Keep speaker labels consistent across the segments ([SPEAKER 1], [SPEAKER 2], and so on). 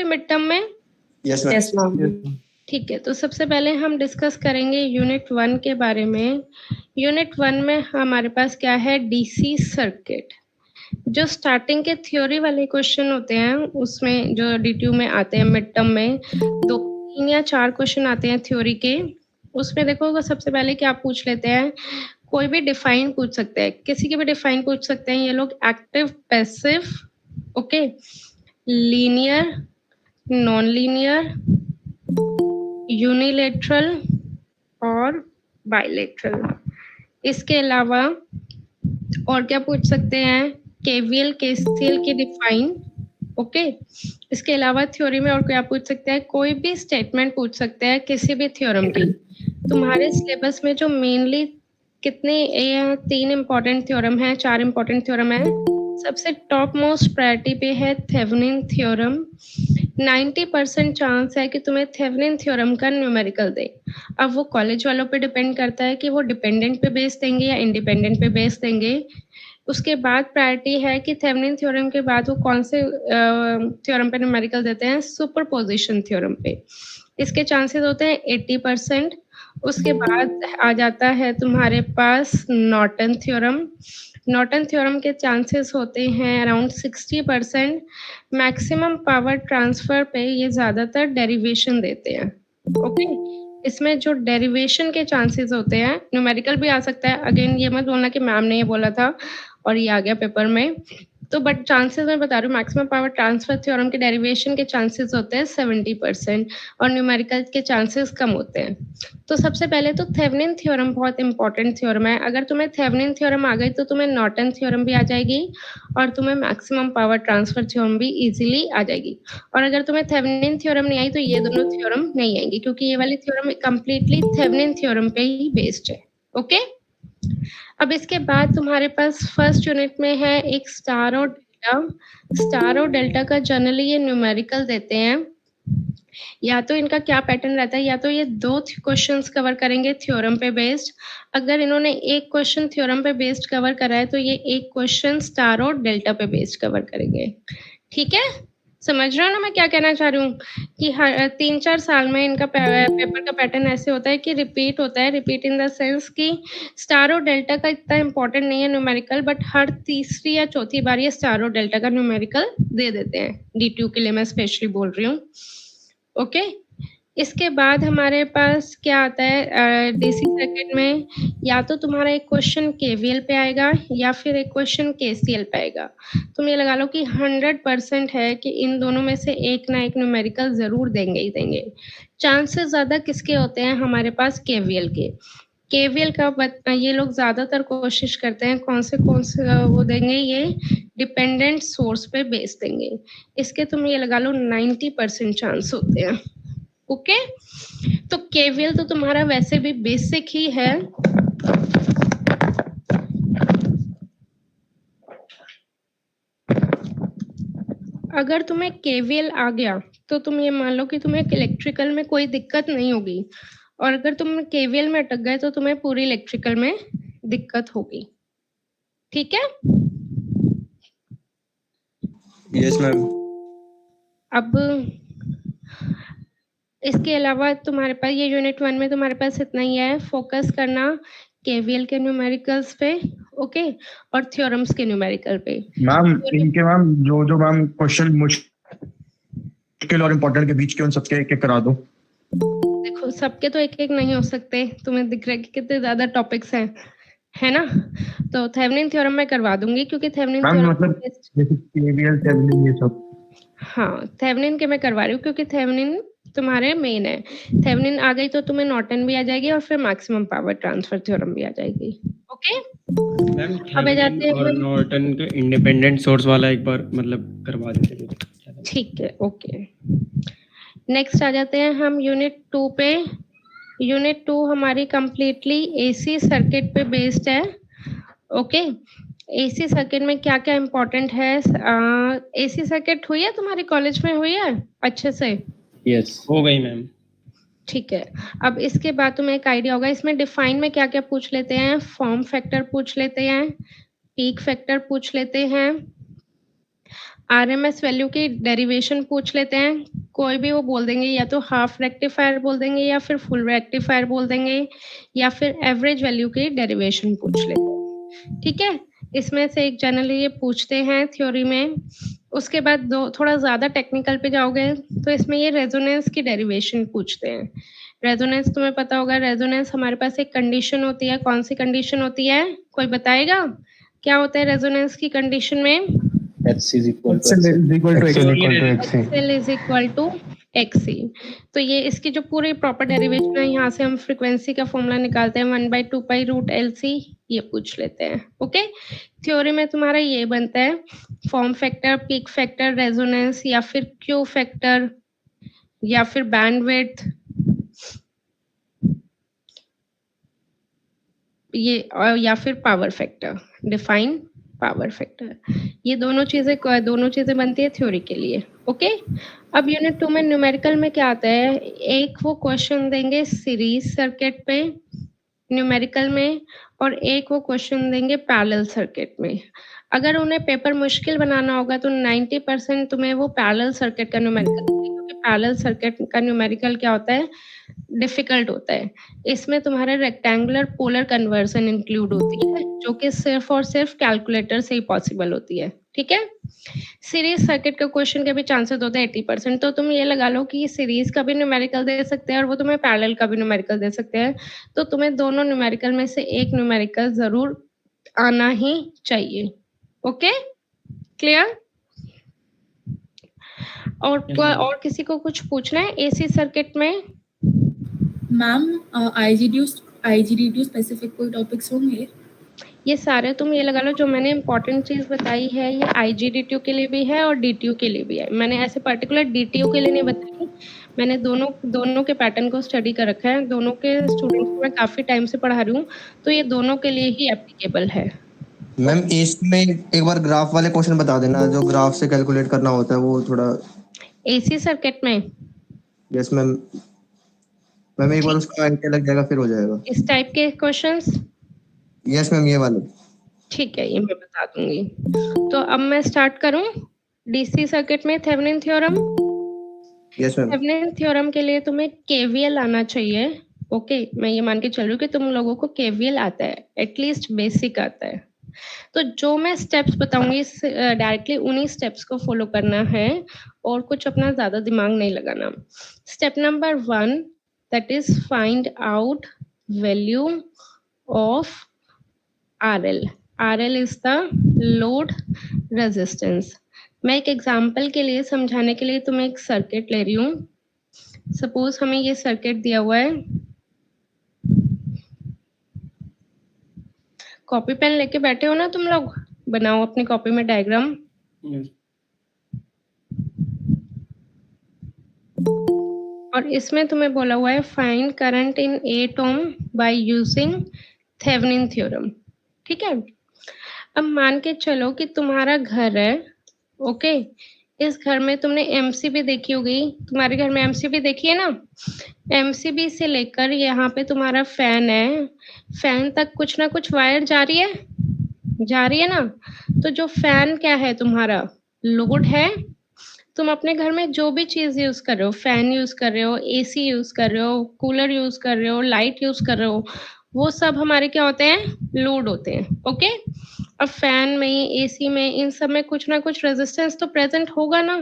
[SPEAKER 1] Mid term में?
[SPEAKER 2] Yes ma'am.
[SPEAKER 1] ठीक है, तो सबसे पहले हम डिस्कस करेंगे यूनिट 1 के बारे में। यूनिट 1 में हमारे पास क्या है? DC circuit. जो स्टार्टिंग के थ्योरी वाले क्वेश्चन होते हैं उसमें जो DTU में आते हैं मिड टर्म में 2, 3 या 4 क्वेश्चन आते हैं थ्योरी के। उसमें देखो सबसे पहले क्या पूछ लेते हैं, कोई भी डिफाइन पूछ सकते हैं, किसी की भी डिफाइन पूछ सकते हैं ये लोग। Active, passive, okay, linear, non linear, unilateral और बाइलेटरल। इसके अलावा और क्या पूछ सकते हैं? केवीएल, केसीएल की डिफाइन, ओके। इसके अलावा थ्योरी में और क्या पूछ सकते हैं? कोई भी स्टेटमेंट पूछ सकते हैं किसी भी थ्योरम की। तुम्हारे सिलेबस में जो मेनली कितने 3 इम्पोर्टेंट थ्योरम है, 4 इम्पोर्टेंट थ्योरम है। सबसे टॉप मोस्ट प्रायोरिटी पे है थेवेनिन थ्योरम। 90% चांस है कि तुम्हें थेवेनिन थ्योरम का न्यूमेरिकल दे। अब वो कॉलेज वालों पे डिपेंड करता है कि वो डिपेंडेंट पे बेस देंगे या इंडिपेंडेंट पे बेस देंगे। उसके बाद प्रायोरिटी है कि थेवेनिन थ्योरम के बाद वो कौन से थ्योरम पे न्यूमेरिकल देते हैं? सुपरपोजिशन थ्योरम पे। इसके चांसेस होते हैं 80%। उसके बाद आ जाता है तुम्हारे पास नॉर्टन थ्योरम। नॉर्टन थ्योरम के चांसेस होते हैं अराउंड 60%। मैक्सिमम पावर ट्रांसफर पे ये ज्यादातर डेरिवेशन देते हैं, ओके। इसमें जो डेरिवेशन के चांसेस होते हैं, न्यूमेरिकल भी आ सकता है, अगेन ये मत बोलना कि मैम ने ये बोला था और ये आ गया पेपर में। तो बट चांसेस मैं बता रही हूँ, मैक्सिमम पावर ट्रांसफर थ्योरम के डेरिवेशन के चांसेस होते हैं 70% और न्यूमेरिकल के चांसेस कम होते हैं। तो सबसे पहले तो थेवेनिन थ्योरम बहुत इंपॉर्टेंट थ्योरम है। अगर तुम्हें थेवेनिन थ्योरम आ गई तो तुम्हें नॉर्टन थ्योरम भी आ जाएगी और तुम्हें मैक्सिमम पावर ट्रांसफर थ्योरम भी इजीली आ जाएगी। और अगर तुम्हें थेवेनिन थ्योरम नहीं आई तो ये दोनों थ्योरम नहीं आएंगी, क्योंकि ये वाली थ्योरम कंप्लीटली थेवेनिन थ्योरम पे ही बेस्ड है, ओके। अब इसके बाद तुम्हारे पास फर्स्ट यूनिट में है एक स्टार और डेल्टा। स्टार और डेल्टा का जनरली ये न्यूमेरिकल देते हैं। या तो इनका क्या पैटर्न रहता है, या तो ये 2 क्वेश्चंस कवर करेंगे थ्योरम पे बेस्ड। अगर इन्होंने एक क्वेश्चन थ्योरम पे बेस्ड कवर करा है तो ये एक क्वेश्चन स्टार और डेल्टा पे बेस्ड कवर करेंगे। ठीक है, समझ रहे हो ना मैं क्या कहना चाह रही हूँ? कि हर 3-4 साल में इनका पेपर का पैटर्न ऐसे होता है कि रिपीट होता है। रिपीट इन द सेंस कि स्टार और डेल्टा का इतना इंपॉर्टेंट नहीं है न्यूमेरिकल, बट हर तीसरी या चौथी बार ये स्टार और डेल्टा का न्यूमेरिकल दे देते हैं। DTU के लिए मैं स्पेशली बोल रही हूँ, ओके। इसके बाद हमारे पास क्या आता है डीसी सर्किट में? या तो तुम्हारा एक क्वेश्चन केवीएल पे आएगा या फिर एक क्वेश्चन केसीएल पे आएगा। तुम ये लगा लो कि 100% है कि इन दोनों में से एक ना एक न्यूमेरिकल जरूर देंगे ही देंगे। चांसेस ज्यादा किसके होते हैं? हमारे पास केवीएल के। केवीएल का ये लोग ज्यादातर कोशिश करते हैं कौन से वो देंगे, ये डिपेंडेंट सोर्स पे बेस देंगे। इसके तुम ये लगा लो 90% चांस होते हैं, ओके। तो केवीएल तो तुम्हारा वैसे भी बेसिक ही है। अगर तुम्हें केवीएल आ गया तो तुम ये मान लो कि तुम्हें इलेक्ट्रिकल में कोई दिक्कत नहीं होगी, और अगर तुम केवीएल में अटक गए तो तुम्हें पूरी इलेक्ट्रिकल में दिक्कत होगी। ठीक है?
[SPEAKER 2] Yes ma'am.
[SPEAKER 1] अब इसके अलावा तुम्हारे पास ये यूनिट 1 में तुम्हारे पास इतना ही है, फोकस करना केवीएल के न्यूमेरिकल्स पे, ओके, और थ्योरम्स के न्यूमेरिकल पे।
[SPEAKER 3] मैम इनके मैम जो मैम क्वेश्चन मुश्किल और इम्पोर्टेंट के बीच के उन सबके एक एक करा दो।
[SPEAKER 1] देखो सबके तो एक एक नहीं हो सकते, तुम्हें दिख रहा है कि कितने ज्यादा टॉपिक्स हैं, है ना? तो थेवेनिन थ्योरम मैं करवा दूंगी, क्योंकि थेवेनिन थ्योरम
[SPEAKER 3] मतलब केवीएल थेवेनिन ये सब।
[SPEAKER 1] हाँ, थेवेनिन के मैं करवा रही हूँ क्योंकि थेवेनिन तुम्हारे मेन है। थेवेनिन आ गई तो तुम्हें नॉर्टन भी आ जाएगी और फिर मैक्सिमम पावर ट्रांसफर थ्योरम भी आ जाएगी, ओके।
[SPEAKER 4] मैम
[SPEAKER 1] अब जाते हैं
[SPEAKER 4] और नॉर्टन के इंडिपेंडेंट सोर्स वाला एक बार मतलब करवा देते।
[SPEAKER 1] ठीक है, ओके। नेक्स्ट आ जाते हैं हम यूनिट 2 पे। यूनिट 2 हमारी कंप्लीटली एसी सर्किट पे बेस्ड है, ओके। एसी सर्किट में क्या क्या इम्पोर्टेंट है? एसी सर्किट हुई है तुम्हारे कॉलेज में, हुई है अच्छे से?
[SPEAKER 4] यस हो गई मैम।
[SPEAKER 1] ठीक है, अब इसके बाद तुम्हें एक आइडिया होगा इसमें डिफाइन में क्या क्या पूछ लेते हैं। फॉर्म फैक्टर पूछ लेते हैं, पीक फैक्टर पूछ लेते हैं, आरएमएस वैल्यू की डेरिवेशन पूछ लेते हैं, कोई भी वो बोल देंगे या तो हाफ रेक्टिफायर बोल देंगे या फिर फुल रेक्टिफायर बोल देंगे या फिर एवरेज वैल्यू की डेरिवेशन पूछ लेते हैं, ठीक है। इसमें से एक जनरली ये पूछते हैं थ्योरी में। उसके बाद दो थोड़ा ज्यादा टेक्निकल पे जाओगे तो इसमें ये रेजोनेंस की डेरिवेशन पूछते हैं। रेजोनेंस तुम्हें पता होगा, रेजोनेंस हमारे पास एक कंडीशन होती है, कौन सी कंडीशन होती है, कोई बताएगा क्या होता है रेजोनेंस की कंडीशन में?
[SPEAKER 2] X is equal to
[SPEAKER 3] XL
[SPEAKER 2] XL.
[SPEAKER 3] is equal to
[SPEAKER 2] XL
[SPEAKER 3] XC.
[SPEAKER 2] equal to XC.
[SPEAKER 1] XL is equal to XC। तो ये इसकी जो पूरी प्रॉपर डेरिवेशन है, यहाँ से हम फ्रीक्वेंसी का फॉर्मूला निकालते हैं 1/2 पाई रूट LC, ये पूछ लेते हैं। ओके, थ्योरी में तुम्हारा ये बनता है form factor, peak factor, resonance या फिर क्यू फैक्टर या फिर बैंडविड्थ, ये या फिर power factor, define power factor. ये दोनों चीजें बनती है थ्योरी के लिए। ओके, अब यूनिट 2 में न्यूमेरिकल में क्या आता है, एक वो क्वेश्चन देंगे सीरीज सर्किट पे न्यूमेरिकल में और एक वो क्वेश्चन देंगे पैरेलल सर्किट में। अगर उन्हें पेपर मुश्किल बनाना होगा तो 90% तुम्हें वो पैरेलल सर्किट का न्यूमेरिकल, क्योंकि पैरेलल सर्किट का न्यूमेरिकल क्या होता है, डिफिकल्ट होता है। इसमें तुम्हारा रेक्टेंगुलर पोलर कन्वर्जन इंक्लूड होती है, जो कि सिर्फ और सिर्फ कैलकुलेटर से ही पॉसिबल होती है, ठीक है। सीरीज सर्किट का क्वेश्चन के भी चांसेस होते हैं 80%, तो तुम ये लगा लो कि सीरीज का भी न्यूमेरिकल दे सकते हैं और वो तुम्हें पैरेलल का भी न्यूमेरिकल दे सकते हैं, तो तुम्हें दोनों न्यूमेरिकल में से एक न्यूमेरिकल जरूर आना ही चाहिए। Okay, clear? और किसी को कुछ पूछना है एसी सर्किट में?
[SPEAKER 5] मैम आईजीडीयू स्पेसिफिक कोई टॉपिक्स होंगे?
[SPEAKER 1] ये सारे तुम ये लगा लो जो मैंने इंपॉर्टेंट चीज बताई है, ये आईजीडीटीयू के लिए भी है और डीटीयू के लिए भी है। मैंने ऐसे पर्टिकुलर डीटीयू के लिए नहीं बताई, मैंने दोनों के पैटर्न को स्टडी कर रखा है, दोनों के स्टूडेंट्स को मैं काफी टाइम से पढ़ा रही हूँ, तो ये दोनों के लिए ही एप्लीकेबल है।
[SPEAKER 2] मैम इसमें एक बार ग्राफ वाले क्वेश्चन बता देना, जो ग्राफ से कैलकुलेट करना होता है वो थोड़ा।
[SPEAKER 1] एसी सर्किट में?
[SPEAKER 2] यस मैम, मैम एक बार उसका आइडिया लग जाएगा फिर हो जाएगा।
[SPEAKER 1] इस टाइप के क्वेश्चंस?
[SPEAKER 2] यस मैम, ये वाले।
[SPEAKER 1] ठीक है, ये मैं बता दूंगी। तो अब मैं स्टार्ट करूं डीसी सर्किट में Thevenin theorem.
[SPEAKER 2] Yes ma'am.
[SPEAKER 1] Thevenin theorem के लिए तुम्हें केवीएल आना चाहिए। ओके, मैं ये मान के चल रही हूँ कि तुम लोगों को केवीएल आता है, एटलीस्ट बेसिक आता है। तो जो मैं स्टेप्स बताऊंगी डायरेक्टली उन्हीं स्टेप्स को फॉलो करना है और कुछ अपना ज्यादा दिमाग नहीं लगाना। Step number 1, that is find out value of RL। RL is the load resistance. मैं एक एग्जांपल के लिए समझाने के लिए तुम्हें एक सर्किट ले रही हूँ। सपोज हमें ये सर्किट दिया हुआ है, कॉपी पेन लेके बैठे हो ना तुम लोग, बनाओ अपनी कॉपी में डायग्राम। और इसमें तुम्हें बोला हुआ है find current in 8 ohm by using Thevenin theorem, ठीक है। अब मान के चलो कि तुम्हारा घर है, ओके, इस घर में तुमने एमसीबी देखी होगी, तुम्हारे घर में एमसीबी देखी है ना, एमसीबी से लेकर यहाँ पे तुम्हारा फैन है, फैन तक कुछ ना कुछ वायर जा रही है ना। तो जो फैन क्या है तुम्हारा, लोड है। तुम अपने घर में जो भी चीज यूज कर रहे हो, फैन यूज कर रहे हो, एसी यूज कर रहे हो, कूलर यूज कर रहे हो, लाइट यूज कर रहे हो, वो सब हमारे क्या होते हैं, लोड होते हैं। ओके, अब फैन में, एसी में, इन सब में कुछ ना कुछ रेजिस्टेंस तो प्रेजेंट होगा ना,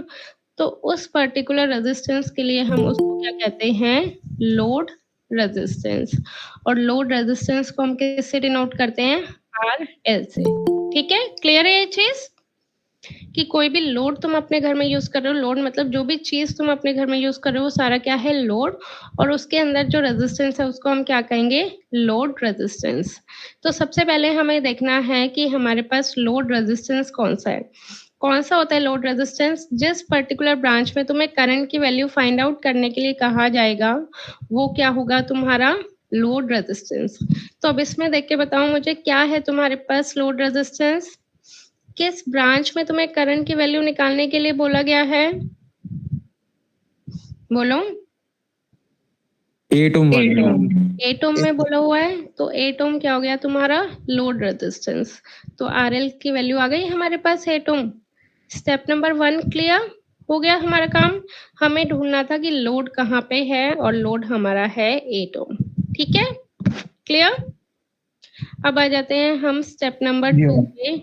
[SPEAKER 1] तो उस पर्टिकुलर रेजिस्टेंस के लिए हम उसको क्या कहते हैं, लोड रेजिस्टेंस। और लोड रेजिस्टेंस को हम किससे डिनोट करते हैं, RL से। ठीक है, क्लियर है ये चीज कि कोई भी लोड तुम अपने घर में यूज कर रहे हो, लोड मतलब जो भी चीज तुम अपने घर में यूज कर रहे हो वो सारा क्या है, लोड, और उसके अंदर जो रेजिस्टेंस है उसको हम क्या कहेंगे, लोड रेजिस्टेंस। तो सबसे पहले हमें देखना है कि हमारे पास लोड रेजिस्टेंस कौन सा है। कौन सा होता है लोड रेजिस्टेंस, जिस पर्टिकुलर ब्रांच में तुम्हें करंट की वैल्यू फाइंड आउट करने के लिए कहा जाएगा वो क्या होगा, तुम्हारा लोड रेजिस्टेंस। तो अब इसमें देख के बताओ मुझे, क्या है तुम्हारे पास लोड रेजिस्टेंस, किस ब्रांच में तुम्हें करंट की वैल्यू निकालने के लिए बोला गया है, बोलो।
[SPEAKER 4] 8 ओम वाली।
[SPEAKER 1] 8 ओम में बोला हुआ है, तो 8 ओम क्या हो गया तुम्हारा, लोड रेजिस्टेंस। तो RL की वैल्यू आ गई हमारे पास 8 ओम। स्टेप नंबर 1 क्लियर हो गया हमारा काम। हमें ढूंढना था कि लोड कहाँ पे है और लोड हमारा है 8 ओम। ठीक है, क्लियर। अब आ जाते हैं हम स्टेप नंबर
[SPEAKER 3] जी
[SPEAKER 1] 2
[SPEAKER 3] मैम।
[SPEAKER 1] पे।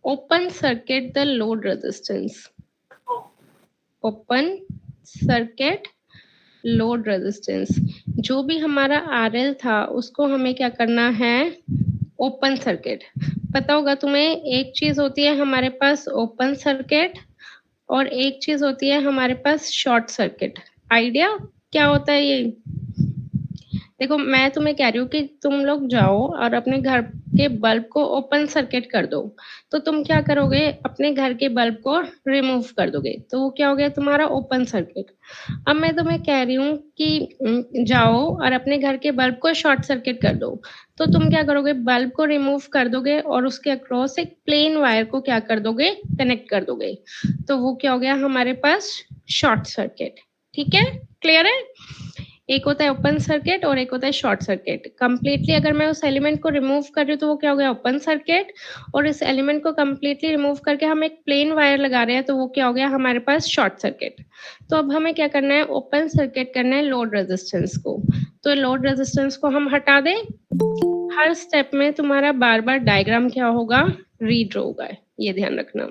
[SPEAKER 1] Open circuit the load resistance. Open circuit load resistance, जो भी हमारा आरएल था उसको हमें क्या करना है, ओपन सर्किट। पता होगा तुम्हें, एक चीज होती है हमारे पास ओपन सर्किट और एक चीज होती है हमारे पास शॉर्ट सर्किट। आइडिया क्या होता है ये? देखो मैं तुम्हें कह रही हूँ कि तुम लोग जाओ और अपने घर के बल्ब को ओपन सर्किट कर दो, तो तुम क्या करोगे, अपने घर के बल्ब को रिमूव कर दोगे, तो वो क्या हो गया तुम्हारा ओपन सर्किट। अब मैं तुम्हें कह रही हूँ कि जाओ और अपने घर के बल्ब को शॉर्ट सर्किट कर दो, तो तुम क्या करोगे, बल्ब को रिमूव कर दोगे और उसके अक्रॉस एक प्लेन वायर को क्या कर दोगे, कनेक्ट कर दोगे, तो वो क्या हो गया हमारे पास शॉर्ट सर्किट। ठीक है, क्लियर है। एक होता है ओपन सर्किट और एक होता है शॉर्ट सर्किट। कंप्लीटली अगर मैं उस एलिमेंट को रिमूव कर रही हूँ तो वो क्या हो गया ओपन सर्किट, और इस एलिमेंट को कंप्लीटली रिमूव करके हम एक प्लेन वायर लगा रहे हैं तो वो क्या हो गया हमारे पास शॉर्ट सर्किट। तो अब हमें क्या करना है, ओपन सर्किट करना है लोड रेजिस्टेंस को। तो लोड रेजिस्टेंस को हम हटा दें। हर स्टेप में तुम्हारा बार बार डायग्राम क्या होगा, रीड्रॉ होगा, ये ध्यान रखना।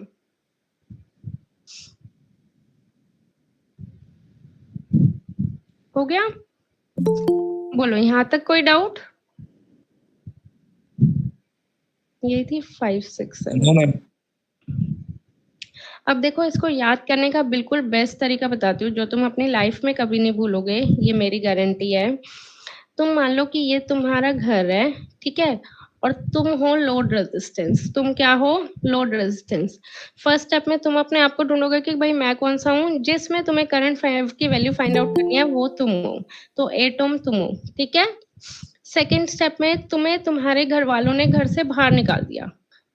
[SPEAKER 1] हो गया, बोलो यहाँ तक कोई डाउट? ये थी 5, 6, 7।
[SPEAKER 3] No ma'am.
[SPEAKER 1] अब देखो, इसको याद करने का बिल्कुल बेस्ट तरीका बताती हूँ जो तुम अपनी लाइफ में कभी नहीं भूलोगे, ये मेरी गारंटी है। तुम मान लो कि ये तुम्हारा घर है, ठीक है, और तुम हो लोड रेजिस्टेंस। तुम क्या हो, लोड रेजिस्टेंस। फर्स्ट स्टेप में तुम अपने आप को ढूंढोगे कि भाई मैं कौन सा हूँ, जिसमें तुम्हें करंट की वैल्यू फाइंड आउट करनी है वो तुम हो, तो 8 ओम तुम हो। ठीक है, सेकेंड स्टेप में तुम्हें तुम्हारे घर वालों ने घर से बाहर निकाल दिया।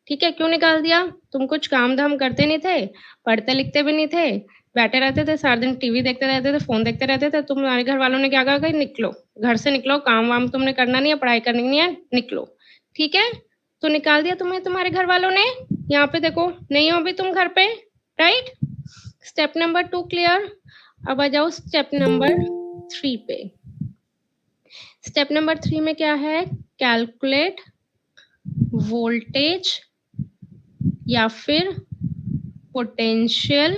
[SPEAKER 1] ठीक है, क्यों निकाल दिया, तुम कुछ काम धाम करते नहीं थे, पढ़ते लिखते भी नहीं थे, बैठे रहते थे सारा दिन, टीवी देखते रहते थे, फोन देखते रहते थे। तुम्हारे घर वालों ने क्या कहा कि निकलो घर से, निकलो, काम वाम तुमने करना नहीं है, पढ़ाई करनी नहीं है, निकलो। ठीक है, तो निकाल दिया तुम्हें तुम्हारे घर वालों ने। यहाँ पे देखो, नहीं हो अभी तुम घर पे, राइट। Step number 2 clear. अब आ जाओ स्टेप नंबर 3 पे। स्टेप नंबर 3 में क्या है, कैलकुलेट वोल्टेज या फिर potential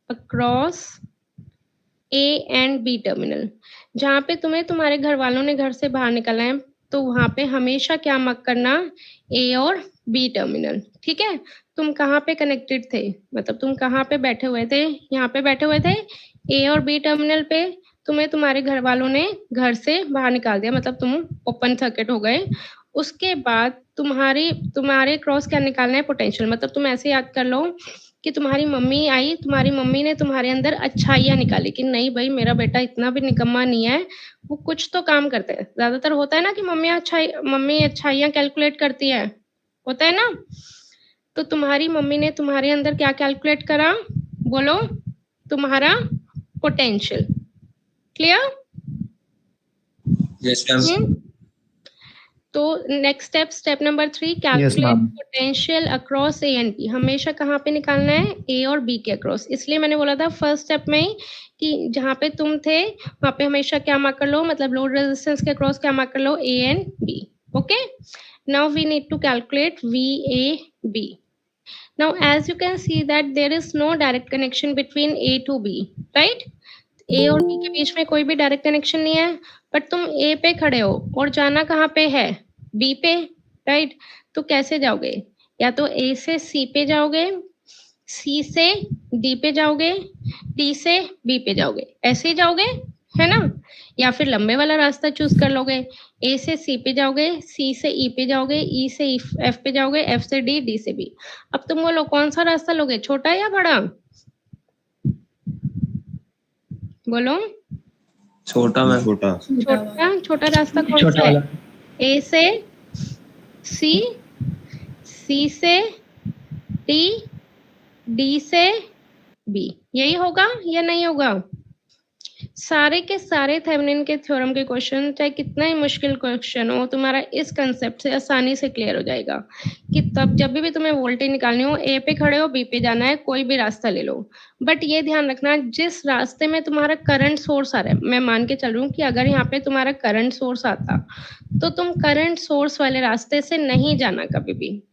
[SPEAKER 1] across A and B terminal. जहां पे तुम्हें तुम्हारे घर वालों ने घर से बाहर निकलना है तो वहां पे हमेशा क्या मत करना, ए और बी टर्मिनल। ठीक है, तुम कहाँ पे कनेक्टेड थे, मतलब तुम कहाँ पे बैठे हुए थे, यहाँ पे बैठे हुए थे ए और बी टर्मिनल पे। तुम्हें तुम्हारे घर वालों ने घर से बाहर निकाल दिया, मतलब तुम ओपन सर्किट हो गए। उसके बाद तुम्हारे क्रॉस क्या निकालना है, पोटेंशियल। मतलब तुम ऐसे याद कर लो कि तुम्हारी मम्मी आई, तुम्हारी मम्मी ने तुम्हारे अंदर अच्छाइयाँ निकाली कि नहीं भाई मेरा बेटा इतना भी निकम्मा नहीं है, वो कुछ तो काम करते हैं। ज्यादातर होता है ना कि मम्मी अच्छाइयाँ कैलकुलेट करती है, होता है ना। तो तुम्हारी मम्मी ने तुम्हारे अंदर क्या कैलकुलेट करा, बोलो, तुम्हारा पोटेंशियल। क्लियर?
[SPEAKER 2] Yes ma'am.
[SPEAKER 1] तो next step number 3, calculate
[SPEAKER 3] ma'am.
[SPEAKER 1] Potential across A and B. हमेशा कहाँ पे निकालना है, ए और बी के अक्रॉस। इसलिए मैंने बोला था फर्स्ट स्टेप में ही कि जहाँ पे तुम थे वहां पे हमेशा क्या मार्क कर लो, मतलब लोड रेजिस्टेंस के अक्रॉस क्या मार्क कर लो, A and B. Okay, now we need to calculate V A B. Now, as you can see that there is no direct connection between A to B, right? A और B के बीच में कोई भी direct connection नहीं है, but तुम A पे खड़े हो और जाना कहाँ पे है, B पे, राइट? तो कैसे जाओगे, या तो A से C पे जाओगे, C से D पे जाओगे, D से B पे जाओगे, ऐसे ही जाओगे, है ना? या फिर लंबे वाला रास्ता चूज कर लोगे, ए से सी पे जाओगे, सी से ई पे जाओगे, ई से एफ पे जाओगे, एफ से डी, डी से बी। अब तुम बोलो कौन सा रास्ता लोगे, छोटा या बड़ा, बोलो।
[SPEAKER 2] छोटा मैम।
[SPEAKER 1] छोटा रास्ता कौन सा है, ए से सी, सी से डी, डी से बी, यही होगा या नहीं होगा? सारे के सारे थेवेनिन के थ्योरम के क्वेश्चन, चाहे कितना ही मुश्किल क्वेश्चन हो, तुम्हारा इस कंसेप्ट से आसानी से क्लियर हो जाएगा कि तब जब भी तुम्हें वोल्टेज निकालनी हो, ए पे खड़े हो, बी पे जाना है, कोई भी रास्ता ले लो। बट ये ध्यान रखना, जिस रास्ते में तुम्हारा करंट सोर्स आ रहा है, मैं मान के चल रही हूँ कि अगर यहाँ पे तुम्हारा करंट सोर्स आता तो तुम करंट सोर्स वाले रास्ते से नहीं जाना कभी भी,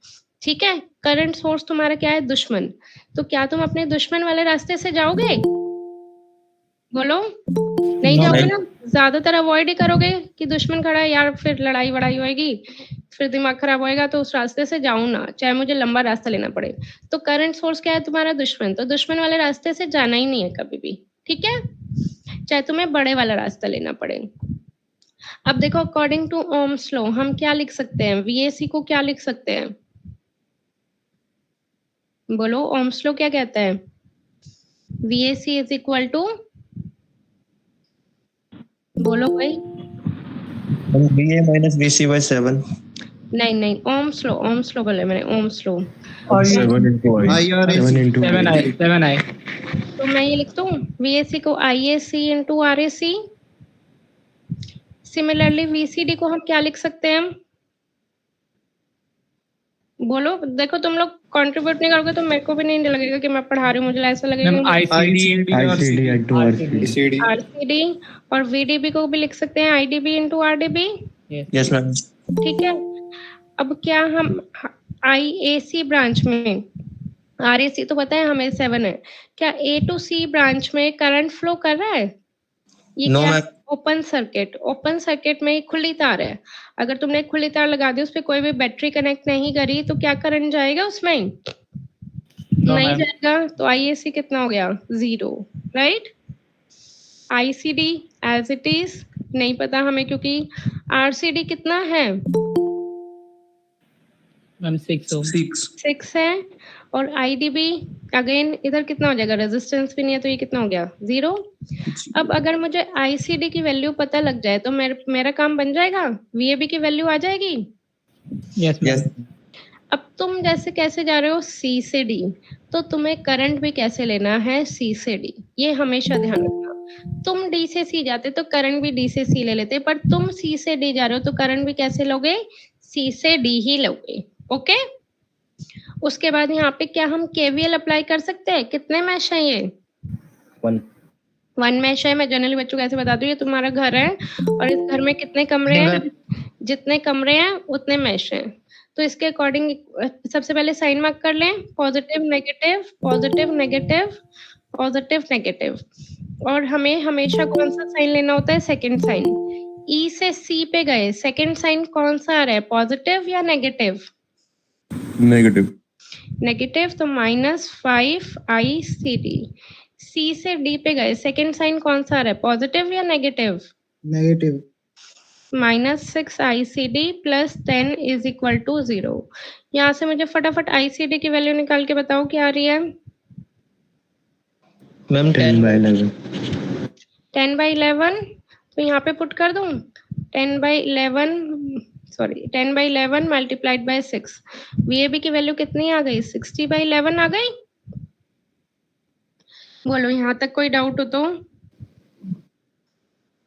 [SPEAKER 1] ठीक है। करंट सोर्स तुम्हारा क्या है? दुश्मन। तो क्या तुम अपने दुश्मन वाले रास्ते से जाओगे? बोलो, नहीं जाओगे ना। ज्यादातर अवॉइड ही करोगे कि दुश्मन खड़ा है यार, फिर लड़ाई वड़ाई होएगी, फिर दिमाग खराब होएगा, तो उस रास्ते से जाऊं ना, चाहे मुझे लंबा रास्ता लेना पड़े। तो करंट सोर्स क्या है? तुम्हारा दुश्मन। तो दुश्मन वाले रास्ते से जाना ही नहीं है कभी भी, ठीक है, चाहे तुम्हें बड़े वाला रास्ता लेना पड़े। अब देखो, अकॉर्डिंग टू ओम्स लॉ हम क्या लिख सकते हैं? वीएसी को क्या लिख सकते हैं? बोलो, ओम्स लॉ क्या कहता है? वीएसी इज इक्वल टू, बोलो भाई।
[SPEAKER 2] VA minus VC by 7.
[SPEAKER 1] नहीं नहीं, ओम्स लॉ बोले मैंने, Ohm's law.
[SPEAKER 3] 7 into I. 7 into
[SPEAKER 4] 7I
[SPEAKER 1] तो मैं ये लिखता हूँ VAC को IAC into RAC। Similarly VCD को हम क्या लिख सकते हैं? बोलो, देखो तुम लोग कंट्रीब्यूट नहीं करोगे तो मेरे को भी नहीं लगेगा कि मैं पढ़ा रही हूँ, मुझे ऐसा लगेगा
[SPEAKER 3] ICD into RCD.
[SPEAKER 1] RCD, और VDB को भी लिख सकते हैं IDB into RDB,
[SPEAKER 2] Yes ma'am.
[SPEAKER 1] ठीक है। अब क्या हम IAC ब्रांच में, RAC तो पता है हमें 7 है, क्या A to C ब्रांच में करंट फ्लो कर रहा है? ये
[SPEAKER 2] No,
[SPEAKER 1] क्या?
[SPEAKER 2] ma'am.
[SPEAKER 1] ओपन सर्किट में खुली तार है। अगर तुमने खुली तार लगा दी, उस पर कोई भी बैटरी कनेक्ट नहीं करी, तो क्या करंट जाएगा उसमें? नहीं जाएगा। तो IAC कितना हो गया? 0, right. ICD as it is नहीं पता हमें, क्योंकि RCD कितना है? 6 है। और IDB अगेन इधर कितना हो जाएगा? रेजिस्टेंस भी नहीं है, तो ये कितना हो गया? 0। अब अगर मुझे ICD की वैल्यू पता लग जाए तो मेरा काम बन जाएगा, VAB की वैल्यू आ जाएगी।
[SPEAKER 2] Yes.
[SPEAKER 1] अब तुम जैसे कैसे जा रहे हो C से D, तो तुम्हें करंट भी कैसे लेना है? C से D, ये हमेशा ध्यान रखना। तुम D से C जाते तो करंट भी D से C ले लेते, पर तुम C से D जा रहे हो तो करंट भी कैसे लोगे? C से D ही लोगे, ओके। उसके बाद यहाँ पे क्या हम KVL अप्लाई कर सकते हैं? कितने मैश है ये? 1 मैश है। मैं जनरली बच्चों को ऐसे बताती हूँ, ये तुम्हारा घर है और इस घर में कितने कमरे हैं? जितने कमरे हैं उतने मैश हैं। तो इसके अकॉर्डिंग सबसे पहले साइन मार्क कर लें, positive negative, positive negative, positive negative. और हमें हमेशा कौन सा साइन लेना होता है? Second sign. E से C पे गए, सेकंड साइन कौन सा आ रहा है? पॉजिटिव या नेगेटिव? नेगेटिव, तो -5 ICD। C से D पे गए, सेकंड साइन कौन सा आ रहा है? पॉजिटिव या negative?
[SPEAKER 6] Negative.
[SPEAKER 1] -6 ICD plus 10 is equal to 0। यहाँ से मुझे फटाफट ICD की वैल्यू निकाल के बताओ क्या आ रही है?
[SPEAKER 2] मैम 10/11।
[SPEAKER 1] 10/11, तो यहाँ पे पुट कर दूं 10/11 मल्टीप्लाइड बाय 6। VAB की वैल्यू कितनी आ गई? 60/11 आ गई। बोलो, यहाँ तक कोई डाउट हो तो?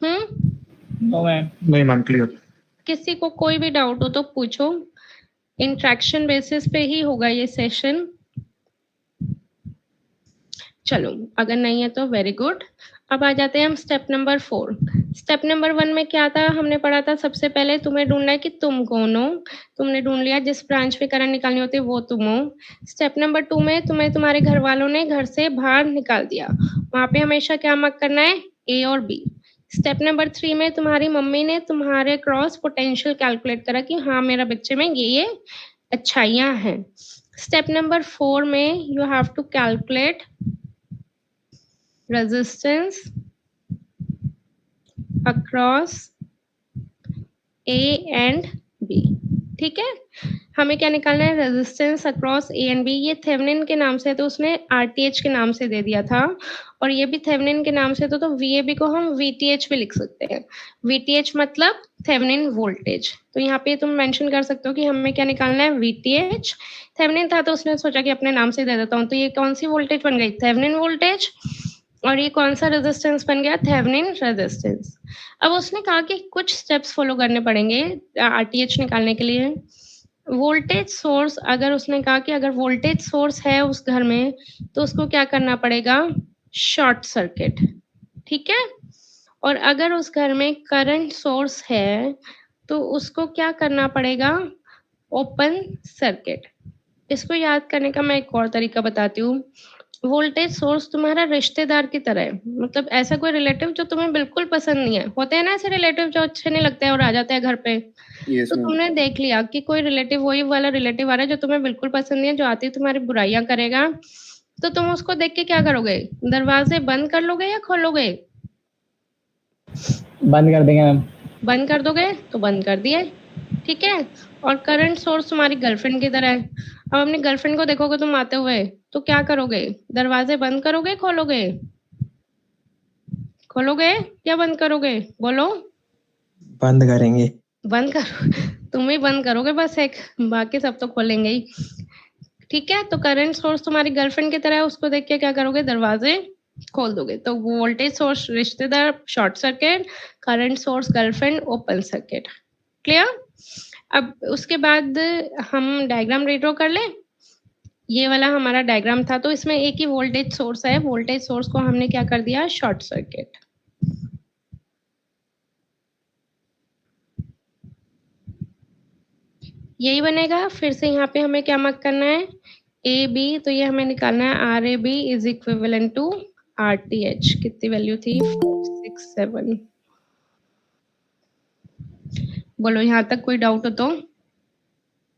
[SPEAKER 3] नहीं मैम, क्लियर।
[SPEAKER 1] किसी को कोई भी डाउट हो तो पूछो, इंट्रैक्शन बेसिस पे ही होगा ये सेशन। चलो, अगर नहीं है तो वेरी गुड। अब आ जाते हैं हम स्टेप नंबर 4। स्टेप नंबर 1 में क्या था? हमने पढ़ा था सबसे पहले तुम्हें ढूंढना है कि तुम कौन हो। तुमने ढूंढ लिया, जिस ब्रांच पे करंट निकालनी होती है वो तुम हो। स्टेप नंबर 2 में तुम्हें तुम्हारे घर वालों ने घर से बाहर निकाल दिया, वहां पे हमेशा क्या मार्क करना है? A और B। स्टेप नंबर 3 में तुम्हारी मम्मी ने तुम्हारे क्रॉस पोटेंशियल कैलकुलेट करा कि हाँ मेरा बच्चे में ये अच्छाइयां हैं। स्टेप नंबर 4 में you have to calculate resistance across A and B, ठीक है। हमें क्या निकालना है? Resistance across A and B। ये थेवेनिन के नाम से, तो उसने RTH के नाम से दे दिया था, और ये भी थेवेनिन के नाम से, तो VAB को हम VTH भी लिख सकते हैं। VTH मतलब थेवेनिन वोल्टेज। तो यहाँ पे तुम मेंशन कर सकते हो कि हमें क्या निकालना है? VTH। थेवेनिन था तो उसने सोचा कि अपने नाम से दे देता हूँ, तो ये कौन सी वोल्टेज बन गई? Thevenin voltage. और ये कौन सा रेजिस्टेंस बन गया? Thevenin resistance. अब उसने कहा कि कुछ स्टेप्स फॉलो करने पड़ेंगे आरटीएच निकालने के लिए। वोल्टेज सोर्स, अगर उसने कहा कि अगर वोल्टेज सोर्स है उस घर में तो उसको क्या करना पड़ेगा? शॉर्ट सर्किट, ठीक है। और अगर उस घर में करंट सोर्स है तो उसको क्या करना पड़ेगा? Open circuit. इसको याद करने का मैं एक और तरीका बताती हूँ। वोल्टेज सोर्स तुम्हारा रिश्तेदार की तरह है, मतलब ऐसा कोई रिलेटिव जो तुम्हें बिल्कुल पसंद नहीं है। होते हैं ना ऐसे रिलेटिव जो अच्छे नहीं लगते हैं और आ जाते हैं घर पे। तो तुमने देख लिया कि कोई रिलेटिव, वही वाला रिलेटिव आ रहा है जो तुम्हें बिल्कुल पसंद नहीं है, जो आती है तुम्हारी बुराइयां करेगा, तो तुम उसको देख के क्या करोगे? दरवाजे बंद कर लोगे या खोलोगे?
[SPEAKER 6] बंद कर देंगे मैम।
[SPEAKER 1] बंद कर दोगे तो बंद कर दिए, ठीक है। और करंट सोर्स तुम्हारी गर्लफ्रेंड की तरह है। अब अपनी गर्लफ्रेंड को देखोगे तुम आते हुए तो क्या करोगे? दरवाजे बंद करोगे, खोलोगे? खोलोगे या बंद करोगे? बोलो।
[SPEAKER 2] बंद करेंगे।
[SPEAKER 1] बंद करो तुम ही बंद करोगे बस एक, बाकी सब तो खोलेंगे ही, ठीक है। तो करंट सोर्स तुम्हारी गर्लफ्रेंड की तरह है, उसको देख के क्या करोगे? दरवाजे खोल दोगे। तो वोल्टेज सोर्स रिश्तेदार short circuit, current source girlfriend open circuit. Clear? अब उसके बाद हम डायग्राम रीड्रॉ कर ले। ये वाला हमारा डायग्राम था, तो इसमें एक ही वोल्टेज सोर्स है, वोल्टेज सोर्स को हमने क्या कर दिया? Short circuit. यही बनेगा। फिर से यहाँ पे हमें क्या मार्क करना है? ए बी, तो ये हमें निकालना है R A B is equivalent to R T H. कितनी वैल्यू थी? 467। बोलो यहाँ तक कोई डाउट हो तो?